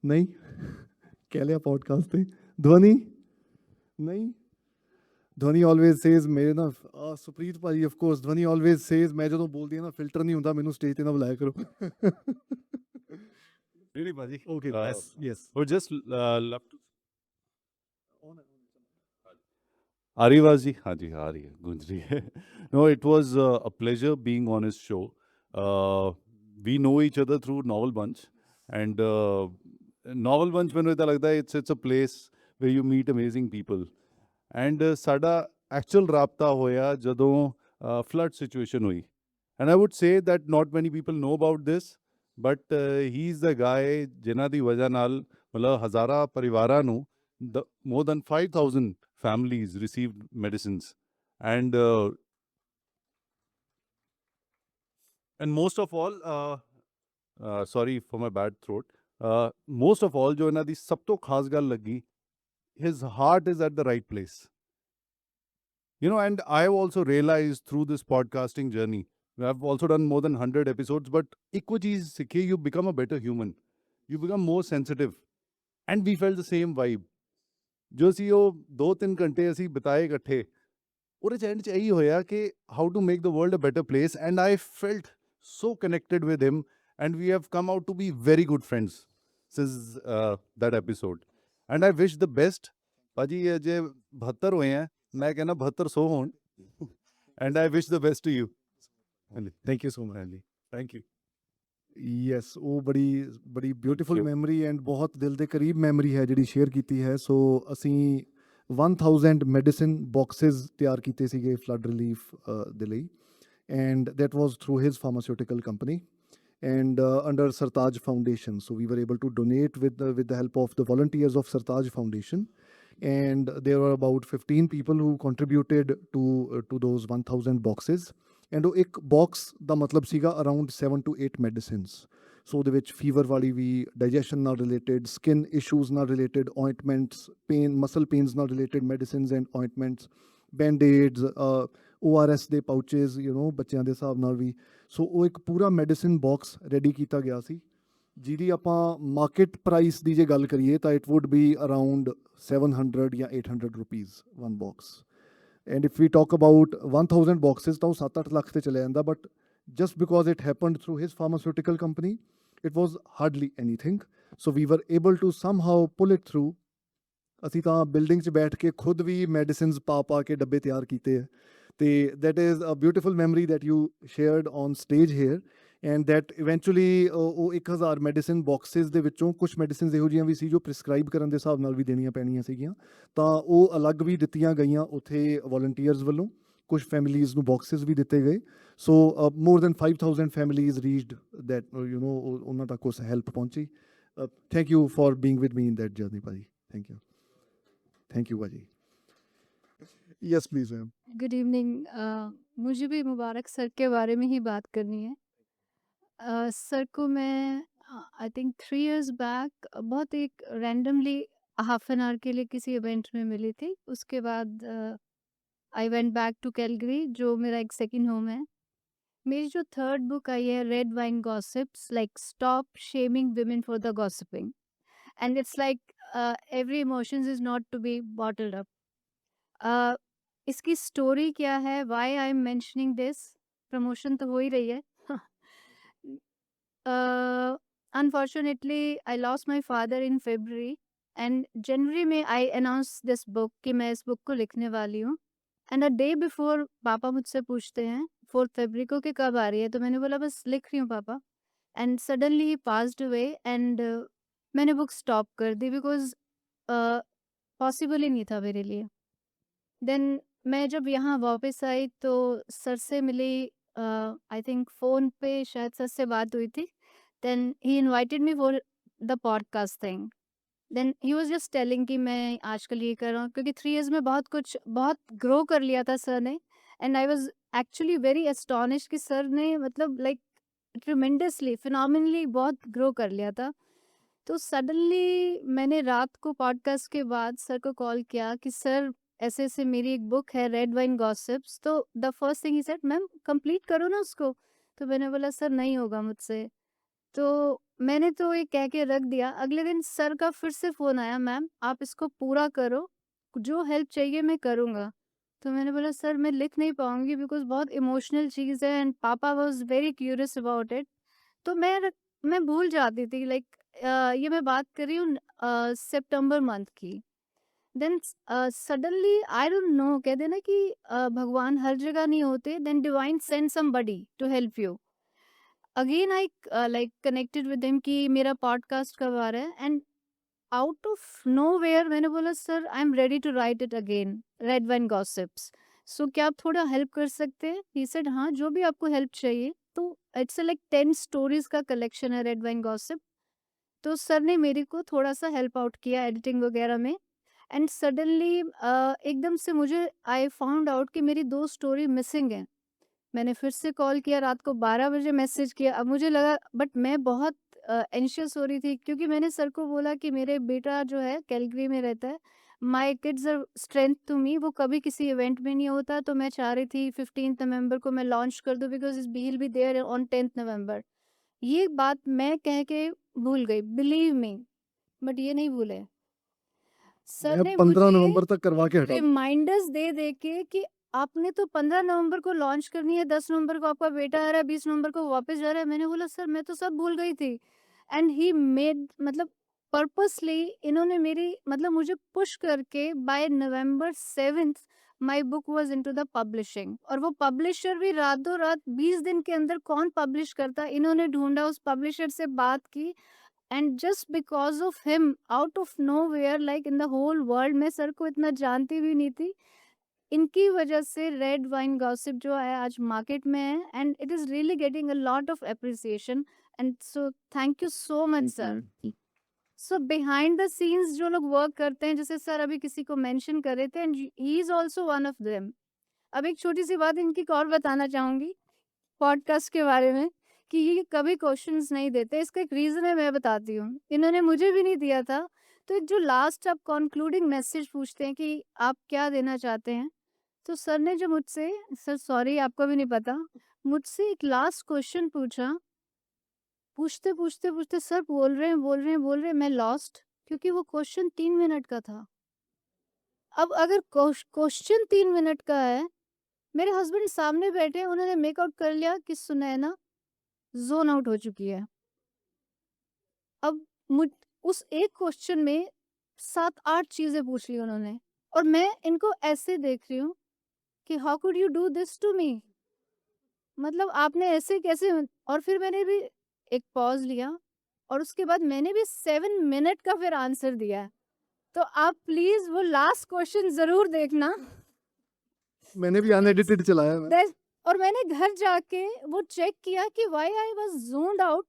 नहीं क्या लिया podcast पे ध्वनि नहीं ध्वनि always says मेरे ना सुप्रीत भाजी ऑफ कोर्स ध्वनि ऑलवेज सेज मैं ਜਦੋਂ ਬੋਲਦੀ ਆ ਨਾ ਫਿਲਟਰ ਨਹੀਂ ਹੁੰਦਾ ਮੈਨੂੰ ਸਟੇਜ ਤੇ ਨਾ ਬੁਲਾਇਆ ਕਰੋ Really, Baji? Okay, yes. Would just love to. आ रही आवाज जी? हाँ जी, आ रही है, गूंज रही है. No, it was a pleasure being on his show. We know each other through Novel Bunch, and Novel Bunch ਮੈਨੂੰ ਇਦਾਂ ਲੱਗਦਾ it's a place where you meet amazing people. And ਸਾਡਾ actual ਰਾਬਤਾ ਹੋਇਆ ਜਦੋਂ flood situation ਹੋਈ. And I would say that not many people know about this, but he's the guy ਜਿਨ੍ਹਾਂ ਦੀ ਵਜ੍ਹਾ ਨਾਲ ਮਤਲਬ ਹਜ਼ਾਰਾਂ ਪਰਿਵਾਰਾਂ ਨੂੰ more than 5,000 families received medicines. And most of all, sorry for my bad throat, most of all, ਜੋ ਇਹਨਾਂ ਦੀ ਸਭ ਤੋਂ ਖਾਸ ਗੱਲ ਲੱਗੀ, his heart is at the right place. You know, and I've also realized through this podcasting journey, I've also done more than 100 episodes, but ਇੱਕੋ ਚੀਜ਼ ਸਿੱਖੀ, you become a better human. You become more sensitive. And we felt the same vibe. ਜੋ ਸੀ ਉਹ 2-3 ਘੰਟੇ ਅਸੀਂ ਬਿਤਾਏ ਇਕੱਠੇ, ਉਹਦੇ ਚ ਐਂਡ ਚ ਇਹੀ ਹੋਇਆ ਕਿ how to make the world a better place, and I felt so connected with him, and we have come out to be very good friends since that episode. And I wish the best. ਭਾਜੀ ਜੇ 72 ਹੋਏ ਆ, ਮੈਂ ਕਹਿੰਦਾ 7200 ਹੋਣ. And I wish the best to you. Thank you so much, Ali. Thank you. Yes ਉਹ ਬੜੀ beautiful memory and ਬਹੁਤ ਦਿਲ ਦੇ ਕਰੀਬ ਮੈਮਰੀ ਹੈ ਜਿਹੜੀ ਸ਼ੇਅਰ ਕੀਤੀ ਹੈ. ਸੋ ਅਸੀਂ 1000 ਮੈਡੀਸਿਨ ਬਾਕਸਿਸ ਤਿਆਰ ਕੀਤੇ ਸੀਗੇ ਫਲੱਡ ਰਿਲੀਫ ਦੇ ਲਈ, and that was through his pharmaceutical company and under Sartaj Foundation. So we were able to donate with the help of the volunteers of Sartaj Foundation, and there were about 15 people who contributed to those 1000 boxes. And ਉਹ ਇੱਕ box ਦਾ ਮਤਲਬ ਸੀਗਾ around 7 to 8 medicines. So ਉਹਦੇ ਵਿੱਚ fever ਵਾਲੀ ਵੀ, digestion ਨਾਲ related, skin issues ਨਾਲ related, ointments, muscle pains ਨਾਲ related medicines and ointments, band-aids, ORS ਦੇ pouches, ਬੱਚਿਆਂ ਦੇ ਹਿਸਾਬ ਨਾਲ ਵੀ. ਸੋ ਉਹ ਇੱਕ ਪੂਰਾ ਮੈਡੀਸਿਨ ਬਾਕਸ ਰੈਡੀ ਕੀਤਾ ਗਿਆ ਸੀ, ਜਿਹਦੀ ਆਪਾਂ ਮਾਰਕੀਟ ਪ੍ਰਾਈਸ ਦੀ ਜੇ ਗੱਲ ਕਰੀਏ ਤਾਂ ਇਟ ਵੁੱਡ ਬੀ ਅਰਾਊਂਡ 700 ਜਾਂ 800 rupees one box. And if we talk about 1000 boxes ਤਾਂ ਉਹ 7-8 ਲੱਖ ਤੇ ਚਲੇ ਜਾਂਦਾ, but just because it happened through his pharmaceutical company, it was hardly anything. So we were able to somehow pull it through. ਅਸੀਂ ਤਾਂ building 'ਚ ਬੈਠ ਕੇ ਖੁਦ ਵੀ ਮੈਡੀਸਿਨਸ ਪਾ ਕੇ ਡੱਬੇ ਤਿਆਰ ਕੀਤੇ ਹੈ. ਤੇ that is a beautiful memory that you shared on stage here, and that eventually ਉਹ 1000 ਮੈਡੀਸਿਨ ਬਾਕਸਿਸ ਦੇ ਵਿੱਚੋਂ ਕੁਝ ਮੈਡੀਸਿਨਸ ਇਹੋ ਜਿਹੀਆਂ ਵੀ ਸੀ ਜੋ ਪ੍ਰਿਸਕ੍ਰਾਈਬ ਕਰਨ ਦੇ ਹਿਸਾਬ ਨਾਲ ਵੀ ਦੇਣੀਆਂ ਪੈਣੀਆਂ ਸੀਗੀਆਂ, ਤਾਂ ਉਹ ਅਲੱਗ ਵੀ ਦਿੱਤੀਆਂ ਗਈਆਂ ਉੱਥੇ ਵੋਲੰਟੀਅਰਸ ਵੱਲੋਂ. ਕੁਝ ਫੈਮਿਲੀਜ਼ ਨੂੰ ਬਾਕਸਿਸ ਵੀ ਦਿੱਤੇ ਗਏ. So more than 5000 families reached that ਉਹਨਾਂ ਤੱਕ ਉਸ ਹੈਲਪ ਪਹੁੰਚੀ. Thank you for being with me in that journey bhaji. Thank you bhaji. Yes please ma'am. Good evening. मुझे भी मुबारक सर के बारे में ही बात करनी है. सर को मैं आई थिंक 3 years बैक बहुत एक रैंडमली हाफ एन आवर के लिए किसी इवेंट में मिली थी. उसके बाद I went back to Calgary, जो मेरा एक सेकंड होम है। मेरी जो थर्ड बुक आई है, red wine gossips, like stop shaming women for the gossiping, and it's like every emotions is not to be bottled up. इसकी स्टोरी क्या है, why I am mentioning this, promotion तो हो ही रही है। Unfortunately I lost my father in February, and जनवरी में आई अनाउंस दिस बुक कि मैं इस बुक को लिखने वाली हूँ। एंड अ डे बिफोर पापा मुझसे पूछते हैं 4 फरवरी को कि कब आ रही है, तो मैंने बोला बस लिख रही हूँ पापा। And suddenly he passed away, and मैंने बुक स्टॉप कर दी बिकॉज पॉसिबल ही नहीं था मेरे लिए। देन मैं जब यहाँ वापस आई तो सर से मिली, आई थिंक फ़ोन पे शायद सर से बात हुई थी। Then he invited me for the podcast thing. Then he was just telling कि मैं आजकल ये कर रहा हूँ, क्योंकि 3 इयर्स में बहुत ग्रो कर लिया था सर ने। And I was actually very astonished कि सर ने मतलब लाइक ट्रिमेंडसली फिनोमिनली बहुत ग्रो कर लिया था। तो सडनली मैंने रात को पॉडकास्ट के बाद सर को कॉल किया कि सर ऐसे-ऐसे मेरी एक बुक है रेड वाइन गॉसिप्स, तो the first thing he said, ma'am complete करो ना उसको। तो मैंने बोला सर नहीं होगा मुझसे। तो मैंने तो ये कह के रख दिया। अगले दिन सर का फिर से फ़ोन आया, मैम आप इसको पूरा करो, जो हेल्प चाहिए मैं करूँगा। तो मैंने बोला सर मैं लिख नहीं पाऊँगी बिकॉज़ बहुत इमोशनल चीज़ है, एंड पापा was very curious about it. तो मैं भूल जाती थी, लाइक ये मैं बात कर रही हूँ सितंबर मंथ की। Then suddenly I don't know, कहते हैं ना कि भगवान हर जगह नहीं होते, then divine send somebody to help you. Again I like connected with him कि मेरा पॉडकास्ट कब आ रहा है, एंड आउट ऑफ नोवेयर मैंने बोला sir I am ready to write it again, red wine gossips. So क्या आप थोड़ा हेल्प कर सकते हैं? ही सेड हाँ, जो भी आपको हेल्प चाहिए। तो इट्स लाइक 10 स्टोरीज का कलेक्शन है रेड वाइन गॉसिप। तो सर ने मेरे को थोड़ा सा हेल्प आउट किया एडिटिंग वगैरह में। एंड सडनली एकदम से मुझे आई फाउंड आउट कि मेरी 2 स्टोरी मिसिंग है। मैंने फिर से कॉल किया, रात को 12 बजे मैसेज किया। अब मुझे लगा, बट मैं बहुत एंशियस हो रही थी, क्योंकि मैंने सर को बोला कि मेरे बेटा जो है कैलगरी में रहता है, my kids are strength to me, वो कभी किसी इवेंट में नहीं होता। तो मैं चाह रही थी 15 नवंबर को मैं लॉन्च कर दूं because is he will be there on 10 November. ये बात मैं कह के भूल गई, बिलीव मी, बट ये नहीं भूले। सर मैं ने 15 मुझे नवंबर तक करवा के हटा दूं। रिमाइंडर्स दे दे के कि आपने तो 15 नवंबर को लॉन्च करनी है, 10 नवंबर को आपका बेटा आ रहा है, 20 नवंबर को वापस जा रहा है। मैंने बोला सर मैं तो सब भूल गई थी। एंड ही मेड मतलब पर्पसली इन्होंने मेरी मतलब मुझे पुश करके by November 7th my book was into the publishing. और वो पब्लिशर भी रातों रात 20 दिन के अंदर कौन पब्लिश करता, इन्होंने ढूंढा, उस पब्लिशर से बात की। And just because of him, out of nowhere, like in the whole world, मैं सर को इतना जानती भी नहीं थी, इनकी वजह से रेड वाइन गॉसिप जो है आज मार्केट में है, and it is really getting a lot of appreciation. And so thank you so much sir. So behind the scenes जो लोग वर्क करते हैं, जैसे सर अभी किसी को मेंशन कर रहे थे, and he is also one of them. अब एक छोटी सी बात इनकी और बताना चाहूंगी पॉडकास्ट के बारे में, कि ये कभी क्वेश्चंस नहीं देते। इसका एक रीज़न है, मैं बताती हूँ। इन्होंने मुझे भी नहीं दिया था। तो जो लास्ट आप कंक्लूडिंग मैसेज पूछते हैं कि आप क्या देना चाहते हैं, तो सर ने जो मुझसे, सर सॉरी आपको भी नहीं पता, मुझसे एक लास्ट क्वेश्चन पूछा। पूछते पूछते पूछते सर बोल रहे हैं, मैं लॉस्ट, क्योंकि वो क्वेश्चन 3 मिनट का था। अब अगर क्वेश्चन 3 मिनट का है, मेरे हस्बैंड सामने बैठे हैं, उन्होंने मेकआउट कर लिया कि सुनैना ज़ोन आउट हो चुकी है। अब मुझ उस एक क्वेश्चन में 7-8 चीज़ें पूछ ली उन्होंने, और मैं इनको ऐसे देख रही हूँ कि how could you do this to me? मतलब आपने ऐसे कैसे? और फिर मैंने भी एक पॉज़ लिया, और उसके बाद मैंने भी 7 मिनट का फिर आंसर दिया है। तो आप प्लीज़ वो लास्ट क्वेश्चन ज़रूर देखना। मैंने भी अनएडिटेड चलाया है। दैट, और मैंने घर जाके वो चेक किया कि व्हाई आई वाज ज़ोन्ड आउट।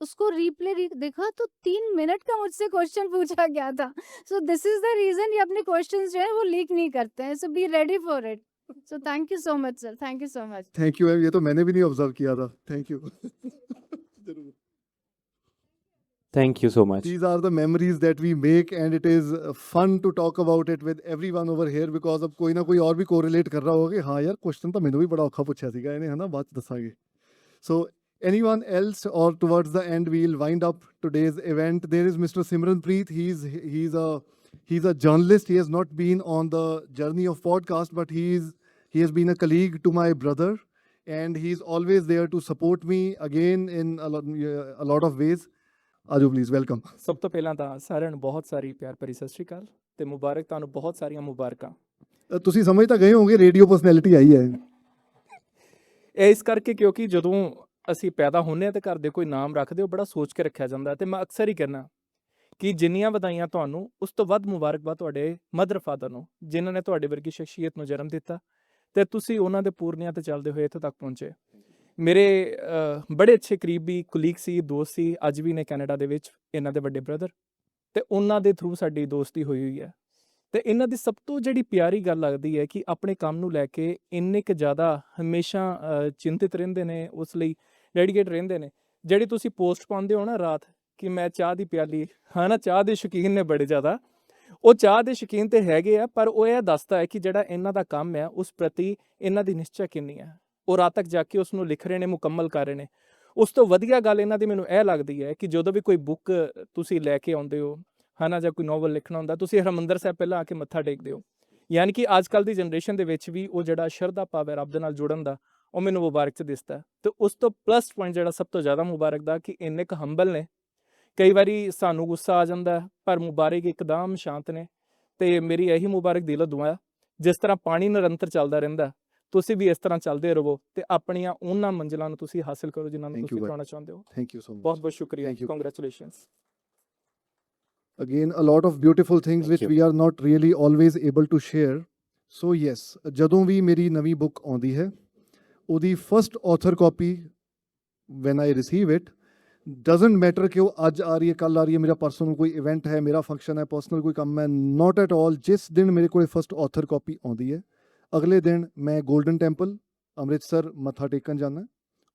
उसको रिप्ले देखा तो 3 मिनट का मुझसे क्वेश्चन पूछा गया था। So this is the reason, ये अपने क्वेश्चंस जो है वो लीक नहीं करते हैं। So be ready for it. So thank you so much sir, thank you so much. Thank you, ये तो मैंने भी नहीं ऑब्जर्व किया था। Thank you. जरूर। Thank you so much. These are the memories that we make, and it is fun to talk about it with everyone over here because अब कोई ना कोई और भी correlate कर रहा होगा कि हाँ यार question तो मैंने भी बड़ा औखा पूछा सीगा इन्हें है ना बात दसांगे. So anyone else, or towards the end we'll wind up today's event. There is Mr. Simranpreet. He's a journalist. He has not been on the journey of podcast, but he has been a colleague to my brother, and he's always there to support me again in a lot of ways. ਆਜੋ please welcome. ਸਭ ਤੋਂ ਪਹਿਲਾਂ ਤਾਂ ਸਾਰਿਆਂ ਨੂੰ ਬਹੁਤ ਸਾਰੀ ਪਿਆਰ ਭਰੀ ਸਤਿ ਸ਼੍ਰੀ ਅਕਾਲ ਤੇ ਮੁਬਾਰਕ, ਤੁਹਾਨੂੰ ਬਹੁਤ ਸਾਰੀਆਂ ਮੁਬਾਰਕਾਂ. ਤੁਸੀਂ ਸਮਝ ਤਾਂ ਗਏ ਹੋਗੇ ਰੇਡੀਓ ਪਰਸਨੈਲਿਟੀ ਆਈ ਹੈ. ਇਹ ਇਸ ਕਰਕੇ ਕਿਉਂਕਿ ਜਦੋਂ ਅਸੀਂ ਪੈਦਾ ਹੁੰਦੇ ਹਾਂ ਤੇ ਘਰ ਦੇ ਕੋਈ ਨਾਮ ਰੱਖਦੇ ਉਹ ਬੜਾ ਸੋਚ ਕੇ ਰੱਖਿਆ ਜਾਂਦਾ ਤੇ ਮੈਂ ਅਕਸਰ ਹੀ ਕਹਿੰਦਾ ਕਿ ਜਿੰਨੀਆਂ ਵਧਾਈਆਂ ਤੁਹਾਨੂੰ ਉਸ ਤੋਂ ਵੱਧ ਮੁਬਾਰਕਬਾਦ ਤੁਹਾਡੇ ਮਦਰ ਫਾਦਰ ਨੂੰ, ਜਿਨ੍ਹਾਂ ਨੇ ਤੁਹਾਡੇ ਵਰਗੀ ਸ਼ਖਸੀਅਤ ਨੂੰ ਜਨਮ ਦਿੱਤਾ ਤੇ ਤੁਸੀਂ ਉਹਨਾਂ ਦੇ ਪੂਰਨਿਆਂ ਤੇ ਚੱਲਦੇ ਹੋਏ ਇੱਥੇ ਤੱਕ ਪਹੁੰਚੇ. ਮੇਰੇ ਬੜੇ ਅੱਛੇ ਕਰੀਬੀ ਕੁਲੀਗ ਸੀ, ਦੋਸਤ ਸੀ, ਅੱਜ ਵੀ ਨੇ ਕੈਨੇਡਾ ਦੇ ਵਿੱਚ, ਇਹਨਾਂ ਦੇ ਵੱਡੇ ਬ੍ਰਦਰ, ਤੇ ਉਹਨਾਂ ਦੇ ਥਰੂ ਸਾਡੀ ਦੋਸਤੀ ਹੋਈ ਹੋਈ ਹੈ. ਤੇ ਇਹਨਾਂ ਦੀ ਸਭ ਤੋਂ ਜਿਹੜੀ ਪਿਆਰੀ ਗੱਲ ਲੱਗਦੀ ਹੈ ਕਿ ਆਪਣੇ ਕੰਮ ਨੂੰ ਲੈ ਕੇ ਇੰਨੇ ਕੁ ਜ਼ਿਆਦਾ ਹਮੇਸ਼ਾ ਚਿੰਤਿਤ ਰਹਿੰਦੇ ਨੇ, ਉਸ ਲਈ ਡੈਡੀਕੇਟ ਰਹਿੰਦੇ ਨੇ. ਜਿਹੜੀ ਤੁਸੀਂ ਪੋਸਟ ਪਾਉਂਦੇ ਹੋ ਨਾ ਰਾਤ ਕਿ ਮੈਂ ਚਾਹ ਦੀ ਪਿਆਲੀ, ਹਾਂ ਨਾ, ਚਾਹ ਦੇ ਸ਼ੌਕੀਨ ਨੇ ਬੜੇ ਜ਼ਿਆਦਾ. ਉਹ ਚਾਹ ਦੇ ਸ਼ੌਕੀਨ ਤੇ ਹੈਗੇ ਆ, ਪਰ ਉਹ ਇਹ ਦੱਸਦਾ ਹੈ ਕਿ ਜਿਹੜਾ ਇਹਨਾਂ ਦਾ ਕੰਮ ਹੈ ਉਸ ਪ੍ਰਤੀ ਇਹਨਾਂ ਦੀ ਨਿਸ਼ਚਾ ਕਿੰਨੀ ਹੈ. ਉਹ ਰਾਤ ਤੱਕ ਜਾ ਕੇ ਉਸ ਨੂੰ ਲਿਖ ਰਹੇ ਨੇ, ਮੁਕੰਮਲ ਕਰ ਰਹੇ ਨੇ. ਉਸ ਤੋਂ ਵਧੀਆ ਗੱਲ ਇਹਨਾਂ ਦੀ ਮੈਨੂੰ ਇਹ ਲੱਗਦੀ ਹੈ ਕਿ ਜਦੋਂ ਵੀ ਕੋਈ ਬੁੱਕ ਤੁਸੀਂ ਲੈ ਕੇ ਆਉਂਦੇ ਹੋ, ਹੈ ਨਾ, ਜਾਂ ਕੋਈ ਨੋਵਲ ਲਿਖਣਾ ਹੁੰਦਾ, ਤੁਸੀਂ ਹਰਿਮੰਦਰ ਸਾਹਿਬ ਪਹਿਲਾਂ ਆ ਕੇ ਮੱਥਾ ਟੇਕਦੇ ਹੋ. ਯਾਨੀ ਕਿ ਅੱਜ ਕੱਲ੍ਹ ਦੀ ਜਨਰੇਸ਼ਨ ਦੇ ਵਿੱਚ ਵੀ ਉਹ ਜਿਹੜਾ ਸ਼ਰਧਾ ਭਾਵ ਹੈ ਰੱਬ ਦੇ ਨਾਲ ਜੁੜਨ ਦਾ, ਉਹ ਮੈਨੂੰ ਮੁਬਾਰਕ 'ਚ ਦਿਸਦਾ. ਅਤੇ ਉਸ ਤੋਂ ਪਲੱਸ ਪੁਆਇੰਟ ਜਿਹੜਾ ਸਭ ਤੋਂ ਜ਼ਿਆਦਾ ਮੁਬਾਰਕ ਦਾ ਕਿ ਇੰਨੇ ਕੁ ਹੰਬਲ ਨੇ. ਕਈ ਵਾਰੀ ਸਾਨੂੰ ਗੁੱਸਾ ਆ ਜਾਂਦਾ ਪਰ ਮੁਬਾਰਕ ਇੱਕਦਮ ਸ਼ਾਂਤ ਨੇ. ਅਤੇ ਮੇਰੀ ਇਹੀ ਮੁਬਾਰਕ ਦਿਲੋਂ ਦੁਆ, ਜਿਸ ਤਰ੍ਹਾਂ ਪਾਣੀ ਨਿਰੰਤਰ ਚੱਲਦਾ ਰਹਿੰਦਾ, ਤੁਸੀਂ ਵੀ ਇਸ ਤਰ੍ਹਾਂ ਚੱਲਦੇ ਰਹੋ ਤੇ ਆਪਣੀਆਂ ਉਹਨਾਂ ਮੰਜ਼ਿਲਾਂ ਨੂੰ ਤੁਸੀਂ ਹਾਸਿਲ ਕਰੋ ਜਿਨ੍ਹਾਂ ਨੂੰ ਤੁਸੀਂ ਕਰਾਉਣਾ ਚਾਹੁੰਦੇ ਹੋ. Thank you so much. ਬਹੁਤ ਬਹੁਤ ਸ਼ੁਕਰੀਆ. Congratulations. Again, a lot of beautiful things which we are not really always able to share. So yes, ਜਦੋਂ ਵੀ ਮੇਰੀ ਨਵੀਂ ਬੁੱਕ ਆਉਂਦੀ ਹੈ, ਉਹਦੀ first author copy when I receive it, doesn't matter ਕਿ ਉਹ ਅੱਜ ਆ ਰਹੀ ਹੈ, ਕੱਲ ਆ ਰਹੀ ਹੈ, ਮੇਰਾ ਪਰਸੋਂ ਕੋਈ ਇਵੈਂਟ ਹੈ, ਮੇਰਾ ਫੰਕਸ਼ਨ ਹੈ, ਪਰਸਨਲ ਕੋਈ ਕੰਮ ਹੈ, not at all. ਜਿਸ ਦਿਨ ਮੇਰੇ ਕੋਲ ਫਸਟ ਆਥਰ ਕਾਪੀ ਆਉਂਦੀ ਹੈ, ਅਗਲੇ ਦਿਨ ਮੈਂ ਗੋਲਡਨ ਟੈਂਪਲ ਅੰਮ੍ਰਿਤਸਰ ਮੱਥਾ ਟੇਕਣ ਜਾਂਦਾ,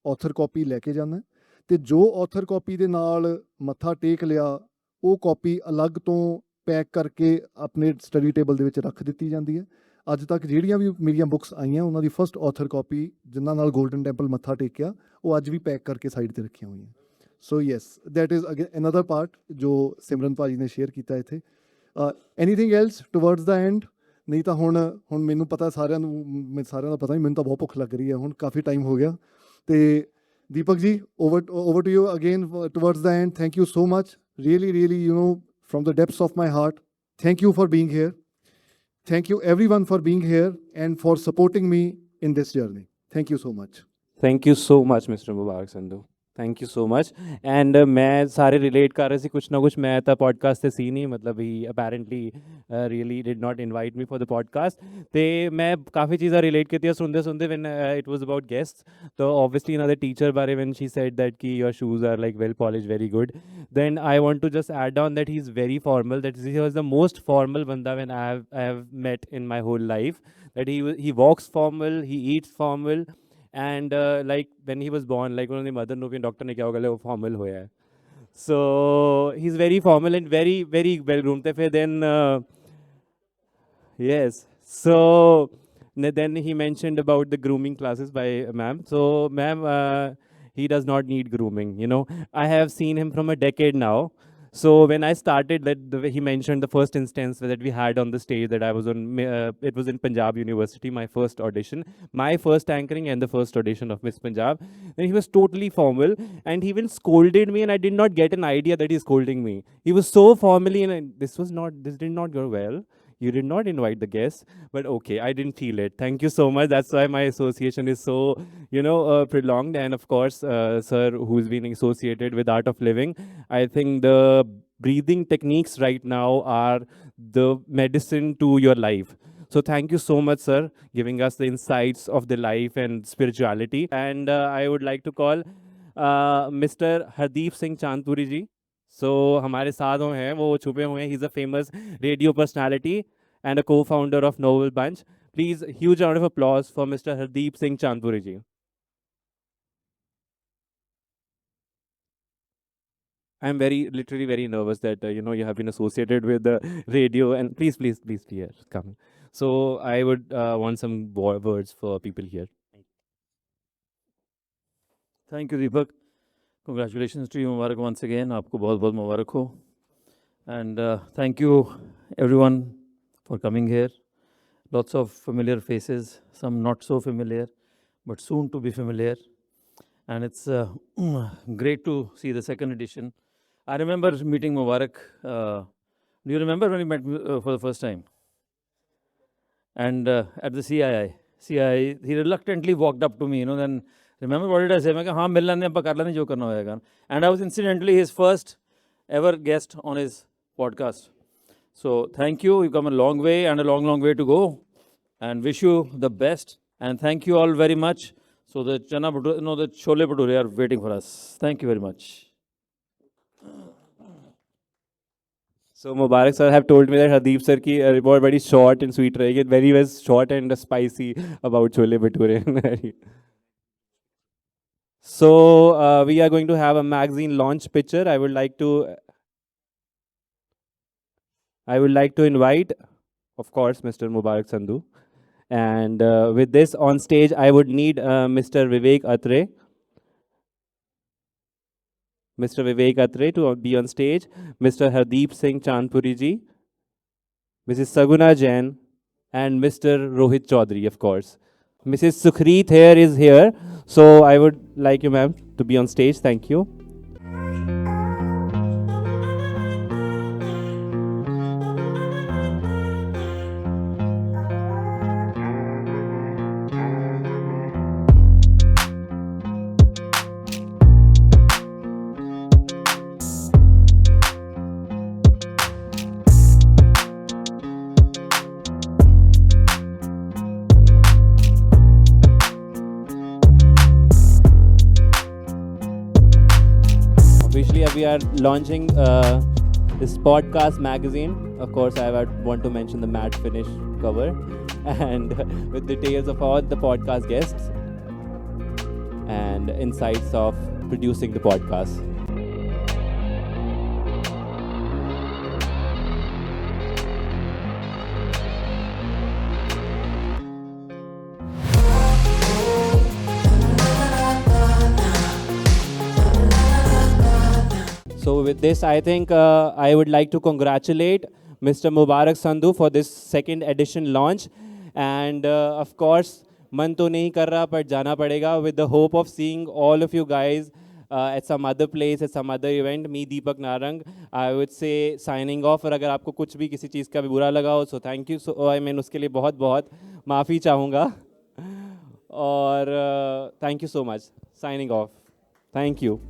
ਆਥਰ ਕਾਪੀ ਲੈ ਕੇ ਜਾਂਦਾ, ਅਤੇ ਜੋ ਆਥਰ ਕਾਪੀ ਦੇ ਨਾਲ ਮੱਥਾ ਟੇਕ ਲਿਆ ਉਹ ਕਾਪੀ ਅਲੱਗ ਤੋਂ ਪੈਕ ਕਰਕੇ ਆਪਣੇ ਸਟੱਡੀ ਟੇਬਲ ਦੇ ਵਿੱਚ ਰੱਖ ਦਿੱਤੀ ਜਾਂਦੀ ਹੈ. ਅੱਜ ਤੱਕ ਜਿਹੜੀਆਂ ਵੀ ਮੇਰੀਆਂ ਬੁੱਕਸ ਆਈਆਂ ਉਹਨਾਂ ਦੀ ਫਸਟ ਆਥਰ ਕਾਪੀ ਜਿਨ੍ਹਾਂ ਨਾਲ ਗੋਲਡਨ ਟੈਂਪਲ ਮੱਥਾ ਟੇਕਿਆ, ਉਹ ਅੱਜ ਵੀ ਪੈਕ ਕਰਕੇ ਸਾਈਡ 'ਤੇ ਰੱਖੀਆਂ ਹੋਈਆਂ. So yes, that is again another part ਜੋ ਸਿਮਰਨ ਭਾਜੀ ਨੇ ਸ਼ੇਅਰ ਕੀਤਾ ਇੱਥੇ. Anything else towards the and? ਨਹੀਂ ਤਾਂ ਹੁਣ ਮੈਨੂੰ ਪਤਾ ਸਾਰਿਆਂ ਦਾ ਪਤਾ ਨਹੀਂ, ਮੈਨੂੰ ਤਾਂ ਬਹੁਤ ਭੁੱਖ ਲੱਗ ਰਹੀ ਹੈ, ਹੁਣ ਕਾਫੀ ਟਾਈਮ ਹੋ ਗਿਆ. ਅਤੇ ਦੀਪਕ ਜੀ, over to you again towards the end. Thank you so much. Really, from the depths of my heart, thank you for being here. Thank you everyone for being here and for supporting me in this journey. Thank you so much. Thank you so much, Mr. Mubarak Sandhu. Thank you so much. And ਮੈਂ ਸਾਰੇ relate ਕਰ ਰਹੇ ਸੀ ਕੁਛ ਨਾ ਕੁਛ. ਮੈਂ ਤਾਂ podcast 'ਤੇ ਸੀ ਨਹੀਂ, ਮਤਲਬ he apparently really did not invite me for the podcast. ਅਤੇ ਮੈਂ ਕਾਫੀ ਚੀਜ਼ਾਂ ਰਿਲੇਟ ਕੀਤੀਆਂ ਸੁਣਦੇ when it was about guest. ਤਾਂ ਓਬਵੀਅਸਲੀ ਇਹਨਾਂ ਦੇ ਟੀਚਰ ਬਾਰੇ ਵੈਨ ਸ਼ੀ ਸੈਡ ਦੈਟ ਕਿ your shoes are like well polish, very good. Then I want to just add on that he is very formal, that he was the most formal ਬੰਦਾ when I have met in my hole life. That he walks formal, he Eats formal. And like when he was born, like ਉਹਨਾਂ ਦੀ mother ਨੂੰ ਵੀ doctor ਨੇ ਕਿਹਾ ਹੋਗਾ ਉਹ formal ਹੋਇਆ ਹੈ. So he's very formal and very well groomed. ਤੇ ਫਿਰ then yes, so then he mentioned about the grooming classes by ma'am. So ma'am, he does not need grooming, I have seen him from a decade now. So when I started, he mentioned the first instance that we had on the stage that I was on, it was in Punjab University, my first audition, my first anchoring and the first audition of Miss Punjab. And he was totally formal and he even scolded me, and I did not get an idea that he's scolding me. He was so formally, and this did not go well. You did not invite the guests, but okay, I didn't feel it. Thank you so much. That's why my association is so, prolonged. And of course, sir, who's been associated with Art of Living, I think the breathing techniques right now are the medicine to your life. So thank you so much, sir, giving us the insights of the life and spirituality. And I would like to call Mr. Hardeep Singh Chandpuri ji. So हमारे साथ हैं, वो छुपे हुए हैं. He's a famous radio personality and a co-founder of Novel Bunch. Please, huge round of applause for Mr. Hardeep Singh Chandpuri ji. I'm literally very nervous that you have been associated with the radio, and please here, come. So I would want some words for people here. Thank you, Deepak. Congratulations to you, Mubarak, once again. आपको बहुत मुबारक हो. And thank you, everyone, for coming here. Lots of familiar faces, some not so familiar, but soon to be familiar. And it's great to see the second edition. I remember meeting Mubarak. Do you remember when we met for the first time? And at the CII, he reluctantly walked up to me, then remember what did I say? I said, हाँ मिल लेने हैं, कर लेने जो करना होगा. And I was incidentally his first ever guest on his podcast. So thank you. You've come a long way and a long way to go. And wish you the best. And thank you all very much. So the the chole bhature are waiting for us. Thank you very much. So Mubarak sir have told me that Hardeep sir ki report very short and sweet rahegi, very short and spicy about chole bhature. So we are going to have a magazine launch picture. I would like to invite, of course, Mr. Mubarak Sandhu. And with this on stage, I would need Mr. Vivek Atray. Mr. Vivek Atray to be on stage. Mr. Hardeep Singh Chandpuri ji. Mrs. Saguna Jain. And Mr. Rohit Chaudhary, of course. Mrs. Sukhreet Hayer is here. So I would like you, ma'am, to be on stage. Thank you. Officially, we are launching this podcast magazine. Of course, I want to mention the matte finish cover and with details of all the podcast guests and insights of producing the podcast. So with this, I think I would like to congratulate Mr. Mubarak Sandhu for this second edition launch. And of course, man to nahi kar raha, but jana padega with the hope of seeing all of you guys at some other place, at some other event. Me, Deepak Narang, I would say signing off. और अगर आपको कुछ भी किसी चीज़ का भी बुरा लगा हो, so thank you. So I mean उसके लिए बहुत माफ़ी चाहूँगा. और thank you so much. Signing off. Thank you.